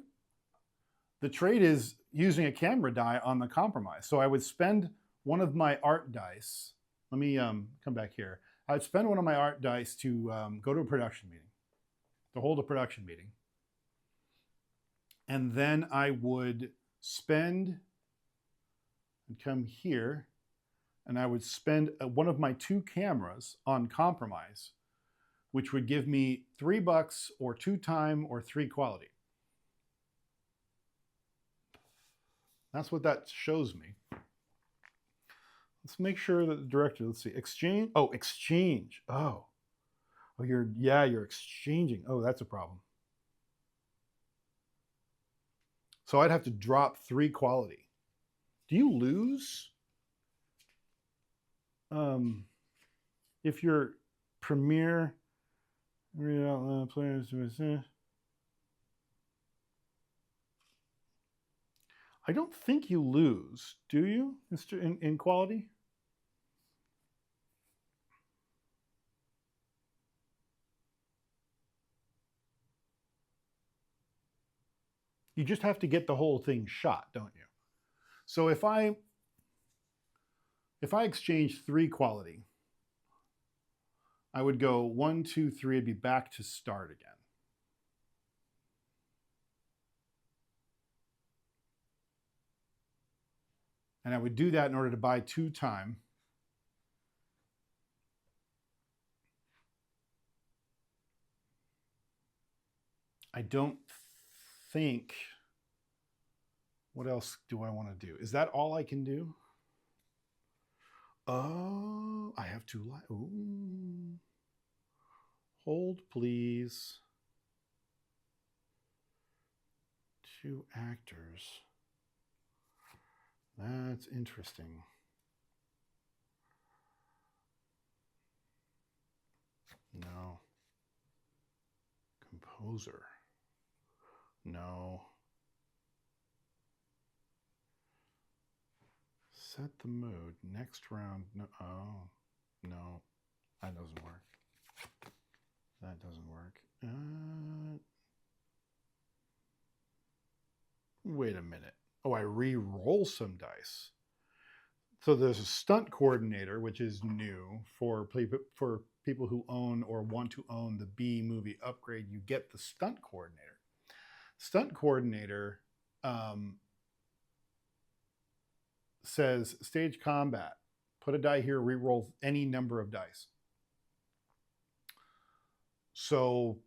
[SPEAKER 1] The trade is using a camera die on the compromise. So I would spend one of my art dice. Let me come back here. I would spend one of my art dice to go to a production meeting, to hold a production meeting. And then I would spend and come here, and I would spend one of my 2 cameras on compromise, which would give me $3 or 2 time or 3 quality. That's what that shows me. Let's make sure that the director, let's see, exchange. Oh, exchange. Oh, you're exchanging. Oh, that's a problem. So I'd have to drop 3 quality. Do you lose? If your premier players, I don't think you lose, do you, Mr. In quality? You just have to get the whole thing shot, don't you? So if I exchange 3 quality, I would go 1, 2, 3, I'd be back to start again. And I would do that in order to buy 2 time. I don't think, what else do I want to do? Is that all I can do? Oh, I have 2 lives. Ooh. Hold, please. 2 actors. That's interesting. No. Composer. No. Set the mood. Next round. No. Oh. No, that doesn't work. That doesn't work. Wait a minute. Oh, I re-roll some dice. So there's a stunt coordinator, which is new for people who own or want to own the B movie upgrade. You get the stunt coordinator. Stunt coordinator says stage combat. Put a die here, re-roll any number of dice. So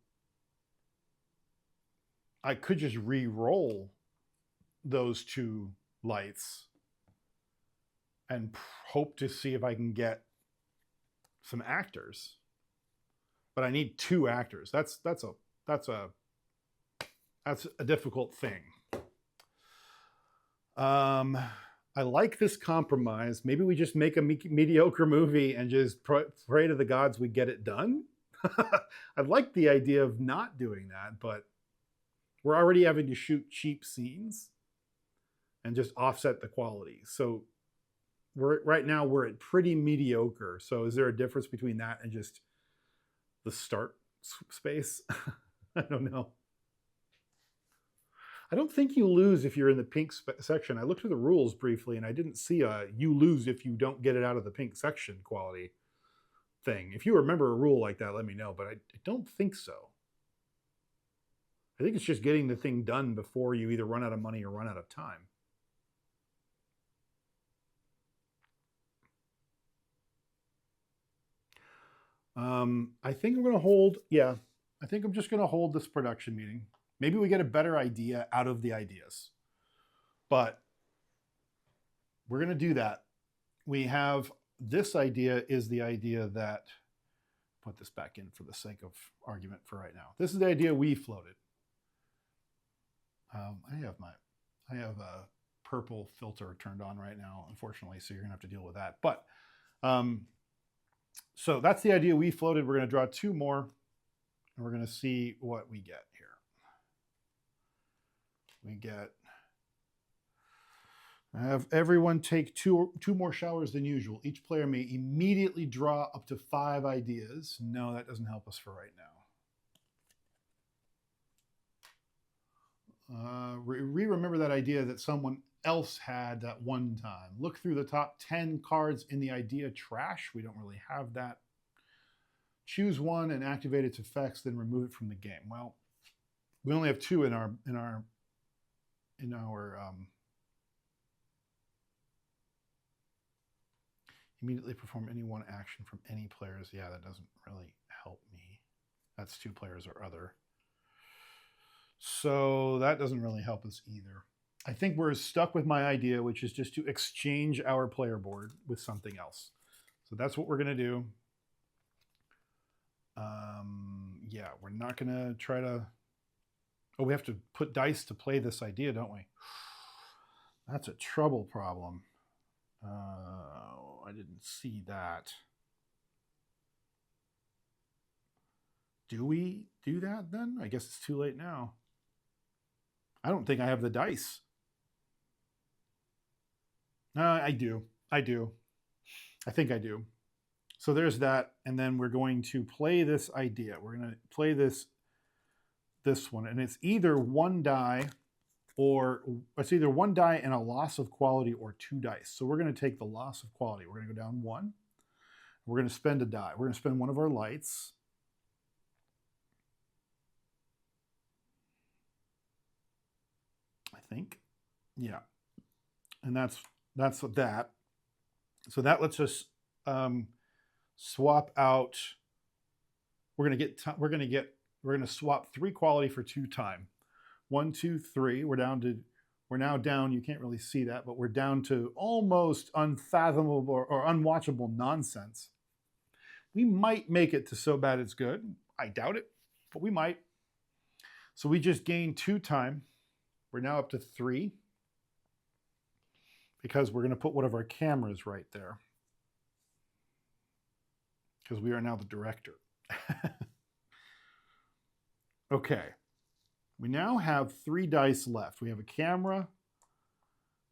[SPEAKER 1] I could just re-roll those two lights and hope to see if I can get some actors. But I need 2 actors. That's a difficult thing. I like this compromise. Maybe we just make a mediocre movie and just pray to the gods we get it done. I like the idea of not doing that, but we're already having to shoot cheap scenes and just offset the quality. So right now we're at pretty mediocre. So is there a difference between that and just the start space? I don't know. I don't think you lose if you're in the pink section. I looked through the rules briefly and I didn't see a you lose if you don't get it out of the pink section quality thing. If you remember a rule like that, let me know, but I don't think so. I think it's just getting the thing done before you either run out of money or run out of time. I think I'm going to hold, I think I'm just going to hold this production meeting. Maybe we get a better idea out of the ideas. But we're going to do that. We have this idea is the idea that, put this back in for the sake of argument for right now. This is the idea we floated. I have a purple filter turned on right now, unfortunately, so you're going to have to deal with that. But so that's the idea we floated. We're going to draw 2 more, and we're going to see what we get here. We get, I have everyone take two more showers than usual. Each player may immediately draw up to 5 ideas. No, that doesn't help us for right now. Remember that idea that someone else had that one time. Look through the top 10 cards in the idea trash. We don't really have that. Choose one and activate its effects, then remove it from the game. Well, we only have 2 in our immediately perform any one action from any players. Yeah, that doesn't really help me. That's 2 players or other. So that doesn't really help us either. I think we're stuck with my idea, which is just to exchange our player board with something else. So that's what we're going to do. Yeah, we're not going to try to... Oh, we have to put dice to play this idea, don't we? That's a trouble problem. I didn't see that. Do we do that then? I guess it's too late now. I don't think I have the dice. I do. I think I do. So there's that, and then we're going to play this idea. We're going to play this one, and it's either 1 die or it's either 1 die and a loss of quality or 2 dice. So we're going to take the loss of quality. We're going to go down 1. We're going to spend a die. We're going to spend one of our lights. I think. Yeah. And that's that. So that lets us swap out. We're going to swap 3 quality for 2 time. 1, 2, 3. We're now down. You can't really see that, but we're down to almost unfathomable or unwatchable nonsense. We might make it to so bad it's good. I doubt it, but we might. So we just gained 2 time. We're now up to 3 because we're going to put one of our cameras right there because we are now the director. Okay. We now have 3 dice left. We have a camera,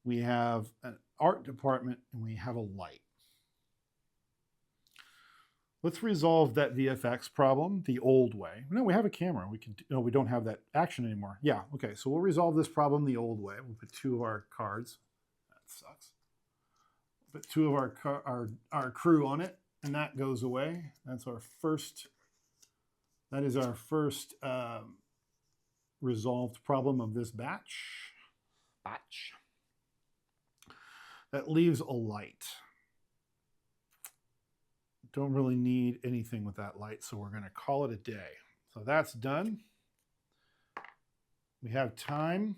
[SPEAKER 1] we have an art department, and we have a light. Let's resolve that VFX problem the old way. No, we have a camera. We can. No, we don't have that action anymore. Yeah. Okay. So we'll resolve this problem the old way. We'll put two of our cards. That sucks. Put two of our crew on it, and that goes away. That's our first. That is our first resolved problem of this batch. That leaves a light. Don't really need anything with that light, so we're going to call it a day. So that's done. We have time.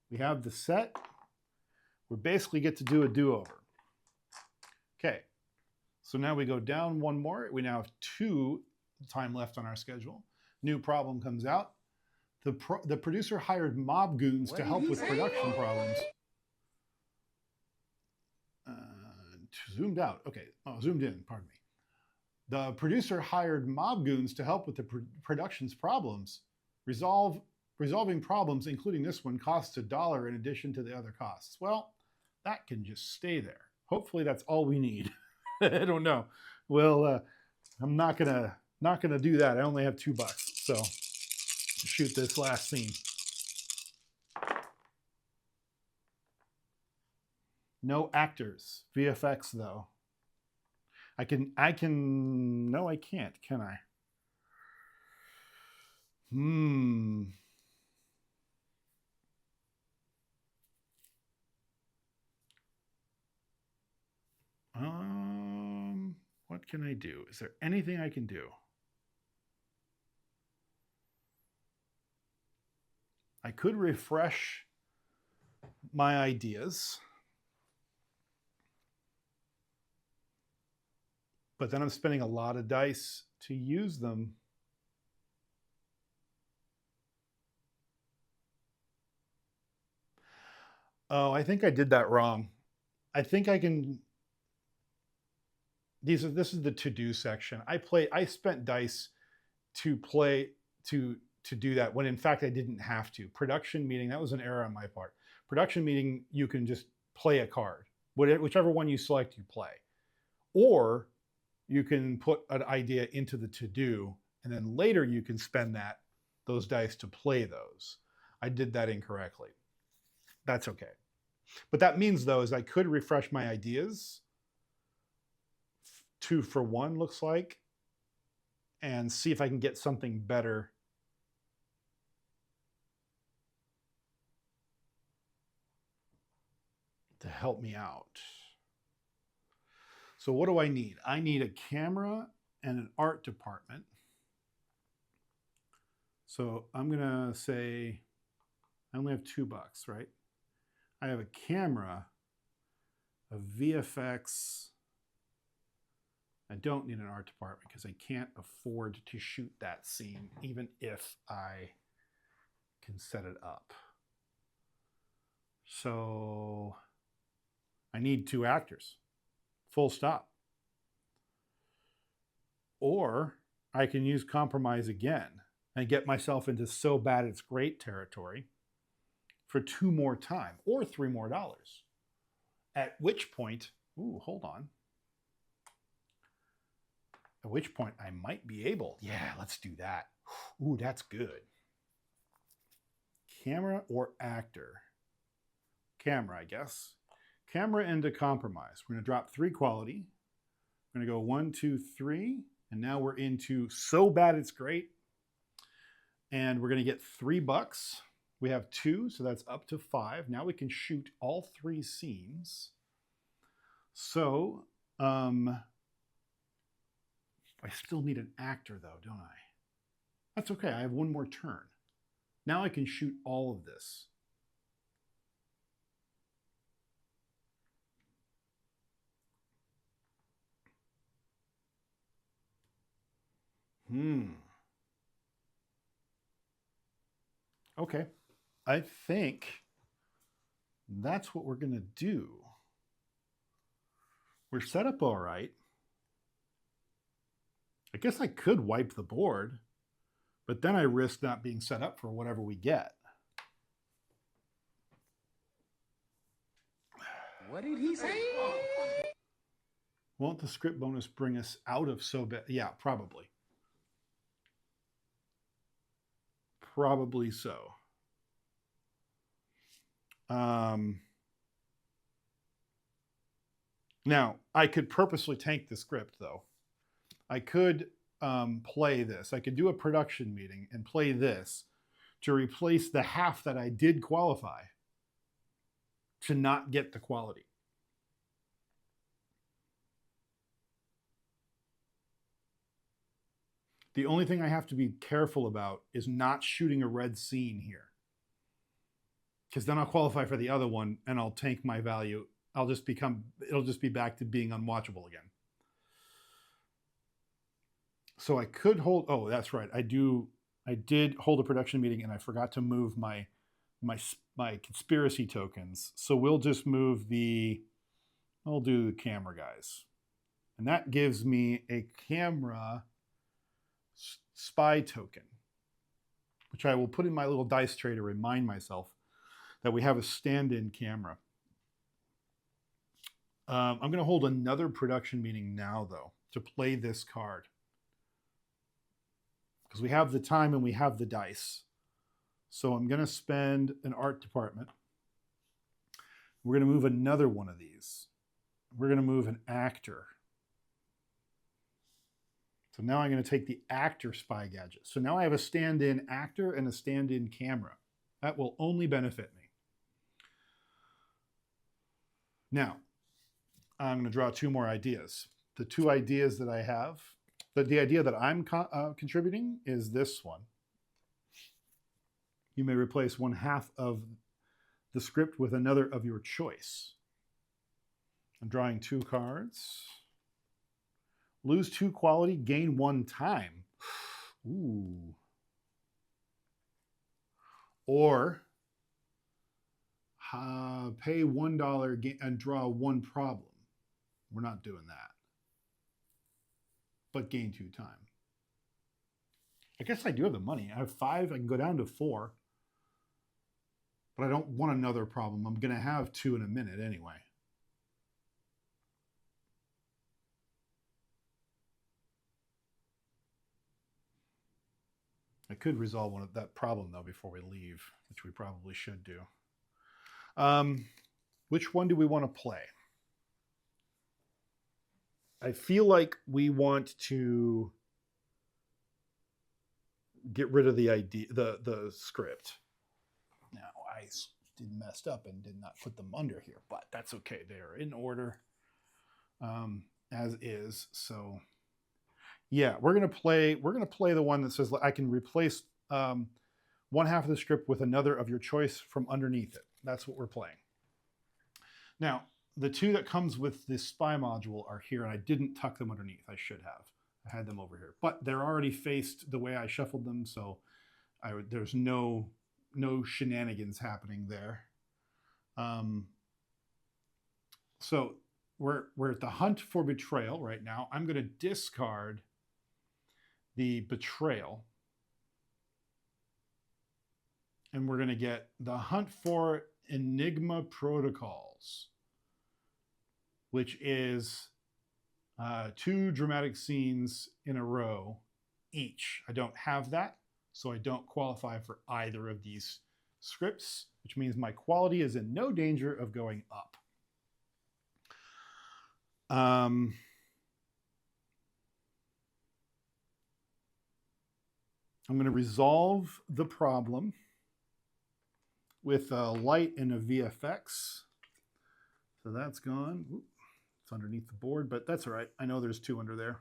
[SPEAKER 1] We have the set. We basically get to do a do-over. Okay, so now we go down one more. We now have 2 time left on our schedule. New problem comes out. The producer hired mob goons to help with production problems. Zoomed out. Okay. Oh, zoomed in. Pardon me. The producer hired mob goons to help with the production's problems. Resolving problems, including this one, costs $1 in addition to the other costs. Well, that can just stay there. Hopefully, that's all we need. I don't know. Well, I'm not gonna do that. I only have $2, so shoot this last scene. No actors. VFX though. I can, no, I can't, can I? What can I do? Is there anything I can do? I could refresh my ideas. But then I'm spending a lot of dice to use them. Oh, I think I did that wrong. I think I can. This is the to-do section. I spent dice to do that when in fact I didn't have to. Production meeting, that was an error on my part. Production meeting, you can just play a card. Whichever one you select, you play. Or you can put an idea into the to-do, and then later you can spend those dice to play those. I did that incorrectly. That's okay. But that means, though, is I could refresh my ideas. 2 for 1 looks like, and see if I can get something better. To help me out. So what do I need? I need a camera and an art department. So I'm gonna say, I only have $2, right? I have a camera, a VFX. I don't need an art department because I can't afford to shoot that scene, even if I can set it up. So I need 2 actors. Full stop. Or I can use compromise again and get myself into so bad it's great territory for 2 more time or $3 more. At which point, ooh, hold on. At which point I might be able, yeah, let's do that. Ooh, that's good. Camera or actor? Camera, I guess. Camera into compromise. We're going to drop 3 quality. We're going to go 1, 2, 3. And now we're into so bad it's great. And we're going to get $3. We have 2, so that's up to 5. Now we can shoot all 3 scenes. So, I still need an actor though, don't I? That's okay, I have 1 more turn. Now I can shoot all of this. Okay, I think that's what we're gonna do. We're set up all right. I guess I could wipe the board, but then I risk not being set up for whatever we get.
[SPEAKER 2] What did he say?
[SPEAKER 1] Won't the script bonus bring us out of so bad? Yeah, probably. Probably so. Now, I could purposely tank the script, though. I could play this. I could do a production meeting and play this to replace the half that I did qualify to not get the quality. The only thing I have to be careful about is not shooting a red scene here, because then I'll qualify for the other one and I'll tank my value. It'll just be back to being unwatchable again. So I could hold, oh, that's right. I did hold a production meeting and I forgot to move my conspiracy tokens. So we'll just move I'll do the camera guys. And that gives me a camera spy token, which I will put in my little dice tray to remind myself that we have a stand-in camera. I'm going to hold another production meeting now, though, to play this card. Because we have the time and we have the dice. So I'm going to spend an art department. We're going to move another one of these. We're going to move an actor. So now I'm going to take the actor spy gadget. So now I have a stand-in actor and a stand-in camera. That will only benefit me. Now, I'm going to draw two more ideas. The two ideas that I have, the idea that I'm contributing is this one. You may replace one half of the script with another of your choice. I'm drawing two cards. Lose 2 quality, gain 1 time. Ooh. Or pay $1 and draw 1 problem. We're not doing that. But gain 2 time. I guess I do have the money. I have 5. I can go down to 4. But I don't want another problem. I'm going to have 2 in a minute anyway. I could resolve that problem, though, before we leave, which we probably should do. Which one do we want to play? I feel like we want to get rid of the idea, the script. Now, I messed up and did not put them under here, but that's okay. They are in order as is. So, yeah, we're gonna play the one that says I can replace one half of the script with another of your choice from underneath it. That's what we're playing. Now, the 2 that comes with the spy module are here, and I didn't tuck them underneath. I should have. I had them over here, but they're already faced the way I shuffled them, so there's no shenanigans happening there. So we're at the hunt for betrayal right now. I'm going to discard the betrayal, and we're going to get the hunt for Enigma protocols, which is 2 dramatic scenes in a row each. I don't have that, so I don't qualify for either of these scripts, which means my quality is in no danger of going up. I'm going to resolve the problem with a light and a VFX. So that's gone. Ooh, it's underneath the board, but that's all right. I know there's 2 under there.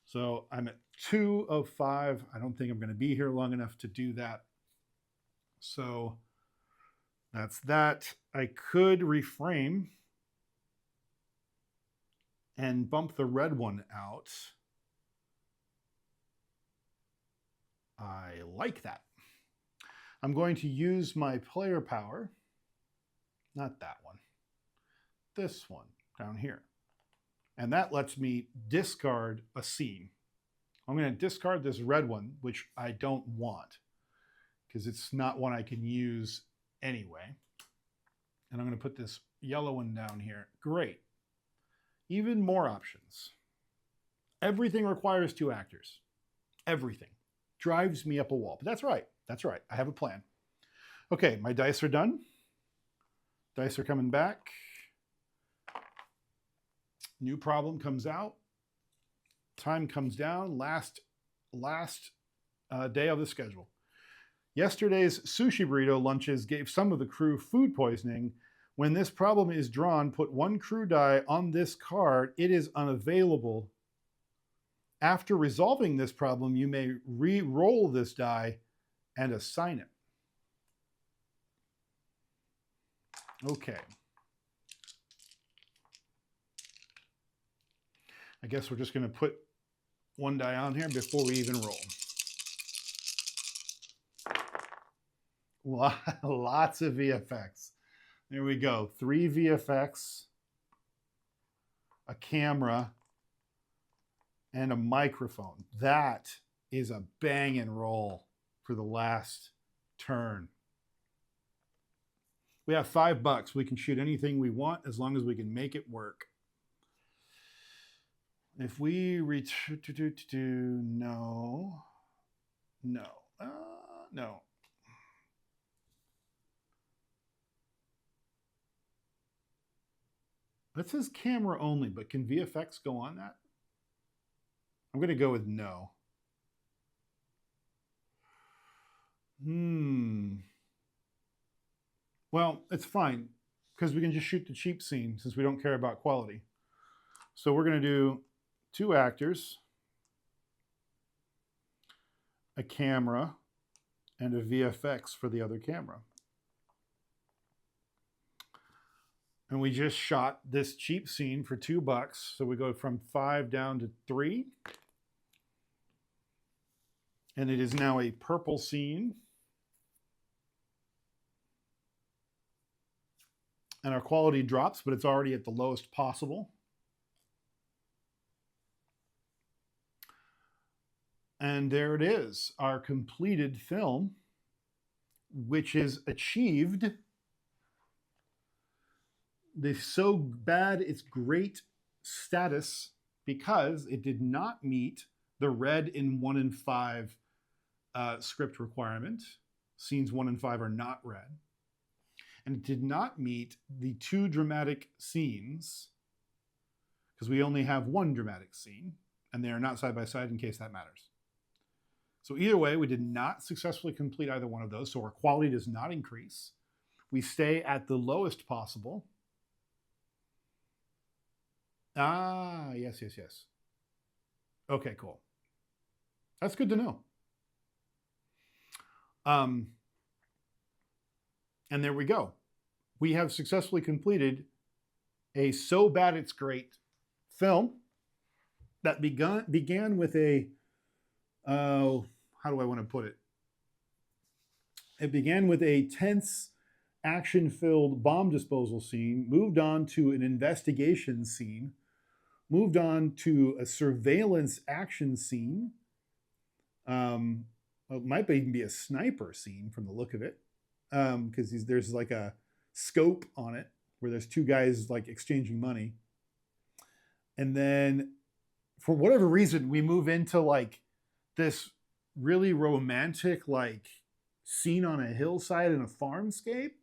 [SPEAKER 1] So I'm at 2 of 5. I don't think I'm going to be here long enough to do that. So that's that. I could reframe and bump the red one out. I like that. I'm going to use my player power, not that one, this one down here. And that lets me discard a scene. I'm going to discard this red one, which I don't want because it's not one I can use anyway. And I'm going to put this yellow one down here. Great. Even more options. Everything requires 2 actors. Everything. Drives me up a wall. But that's right. That's right. I have a plan. Okay, my dice are done. Dice are coming back. New problem comes out. Time comes down. Last day of the schedule. Yesterday's sushi burrito lunches gave some of the crew food poisoning. When this problem is drawn, put 1 crew die on this card. It is unavailable. After resolving this problem, you may re-roll this die and assign it. Okay. I guess we're just going to put 1 die on here before we even roll. Lots of VFX. There we go. 3 VFX, a camera, and a microphone. That is a bang and roll for the last turn. We have $5. We can shoot anything we want as long as we can make it work. If we return to no. That says camera only, but can VFX go on that? I'm going to go with no. Well, it's fine because we can just shoot the cheap scene since we don't care about quality. So we're going to do 2 actors, a camera, and a VFX for the other camera. And we just shot this cheap scene for $2. So we go from 5 down to 3. And it is now a purple scene. And our quality drops, but it's already at the lowest possible. And there it is, our completed film, which is achieved the so bad it's great status because it did not meet the red in 1 and 5 script requirement. Scenes 1 and 5 are not red. And it did not meet the 2 dramatic scenes because we only have 1 dramatic scene and they are not side by side in case that matters. So either way, we did not successfully complete either one of those. So our quality does not increase. We stay at the lowest possible. Yes. Okay, cool. That's good to know. And there we go. We have successfully completed a so bad it's great film that began with a, how do I want to put it? It began with a tense, action-filled bomb disposal scene, moved on to an investigation scene, moved on to a surveillance action scene. It might even be a sniper scene from the look of it, because there's like a scope on it where there's 2 guys like exchanging money. And then for whatever reason, we move into like this really romantic like scene on a hillside in a farmscape.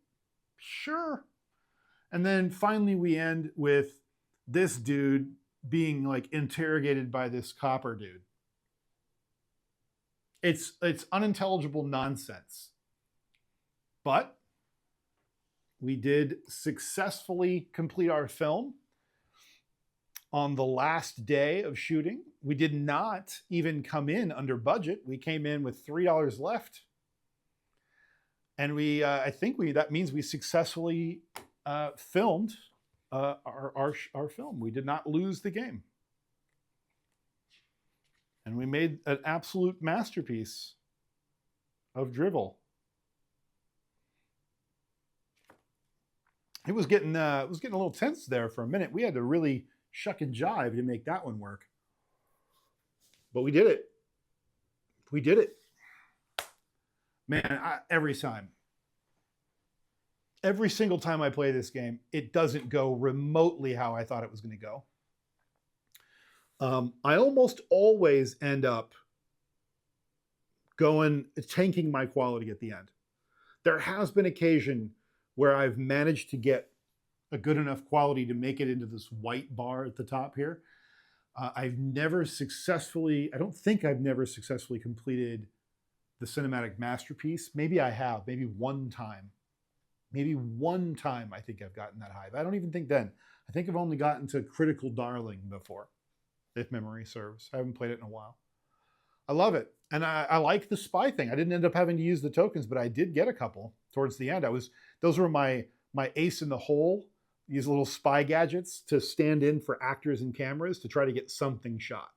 [SPEAKER 1] Sure. And then finally we end with this dude being like interrogated by this copper dude. It's unintelligible nonsense. But we did successfully complete our film on the last day of shooting. We did not even come in under budget. We came in with $3 left. And I think that means we successfully filmed our film. We did not lose the game. And we made an absolute masterpiece of drivel. It was getting a little tense there for a minute. We had to really shuck and jive to make that one work. But we did it. We did it. Man, every single time I play this game, it doesn't go remotely how I thought it was going to go. I almost always end up tanking my quality at the end. There has been occasion where I've managed to get a good enough quality to make it into this white bar at the top here. I've never successfully, I don't think I've never successfully completed the cinematic masterpiece. Maybe I have, maybe one time. Maybe one time I think I've gotten that high. But I don't even think then. I think I've only gotten to Critical Darling before, if memory serves. I haven't played it in a while. I love it. And I like the spy thing. I didn't end up having to use the tokens, but I did get a couple towards the end. Those were my ace in the hole, these little spy gadgets to stand in for actors and cameras to try to get something shot.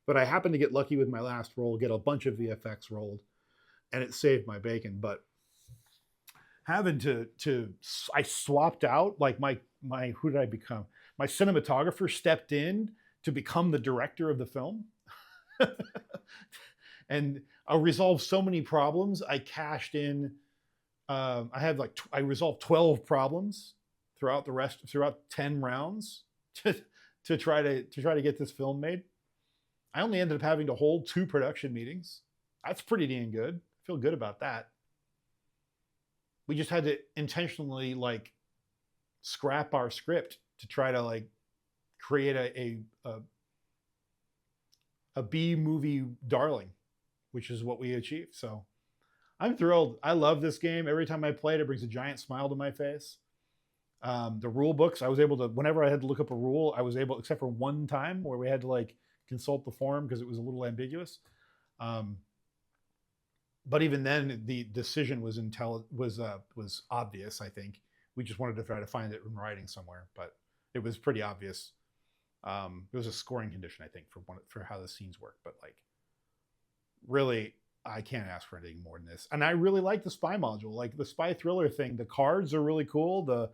[SPEAKER 1] But I happened to get lucky with my last roll, get a bunch of VFX rolled, and it saved my bacon. But having I swapped out, like who did I become? My cinematographer stepped in to become the director of the film. And I resolved so many problems. I cashed in. I resolved 12 problems throughout 10 rounds to try to get this film made. I only ended up having to hold 2 production meetings. That's pretty dang good. I feel good about that. We just had to intentionally like scrap our script to try to like create a B movie darling, which is what we achieved. So I'm thrilled. I love this game. Every time I play it, it brings a giant smile to my face. The rule books, I was able to, whenever I had to look up a rule, I was able, except for one time where we had to like consult the forum because it was a little ambiguous. But even then, the decision was obvious. I think we just wanted to try to find it in writing somewhere, but it was pretty obvious. It was a scoring condition, I think, for how the scenes work. But like, really, I can't ask for anything more than this. And I really like the spy module, like the spy thriller thing. The cards are really cool.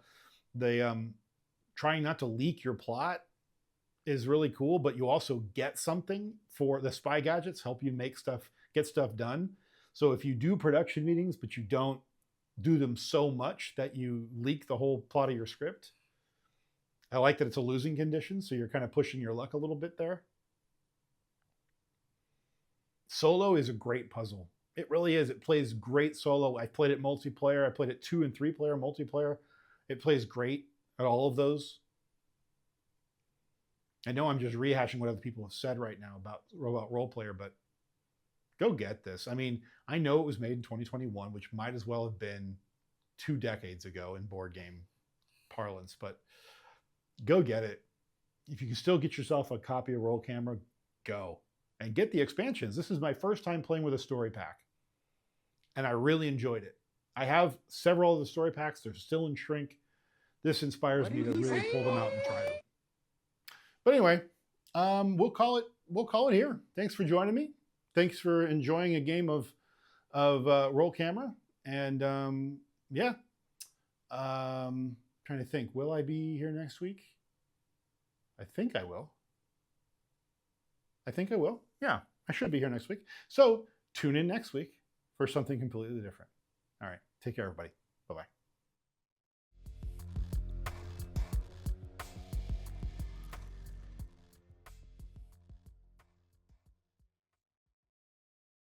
[SPEAKER 1] The trying not to leak your plot is really cool, but you also get something for the spy gadgets, help you get stuff done. So if you do production meetings, but you don't do them so much that you leak the whole plot of your script, I like that it's a losing condition. So you're kind of pushing your luck a little bit there. Solo is a great puzzle. It really is. It plays great solo. I played it multiplayer. I played it 2 and 3 player multiplayer. It plays great at all of those. I know I'm just rehashing what other people have said right now about Robot Role Player, but go get this. I mean, I know it was made in 2021, which might as well have been 2 decades ago in board game parlance, but go get it. If you can still get yourself a copy of Roll Camera, go. And get the expansions. This is my first time playing with a story pack, and I really enjoyed it. I have several of the story packs. They're still in shrink. This inspires me to really pull them out and try them. But anyway, we'll call it here. Thanks for joining me. Thanks for enjoying a game of Roll Camera. And yeah, trying to think. Will I be here next week? I think I will. Yeah, I should be here next week. So tune in next week for something completely different. All right. Take care, everybody. Bye-bye.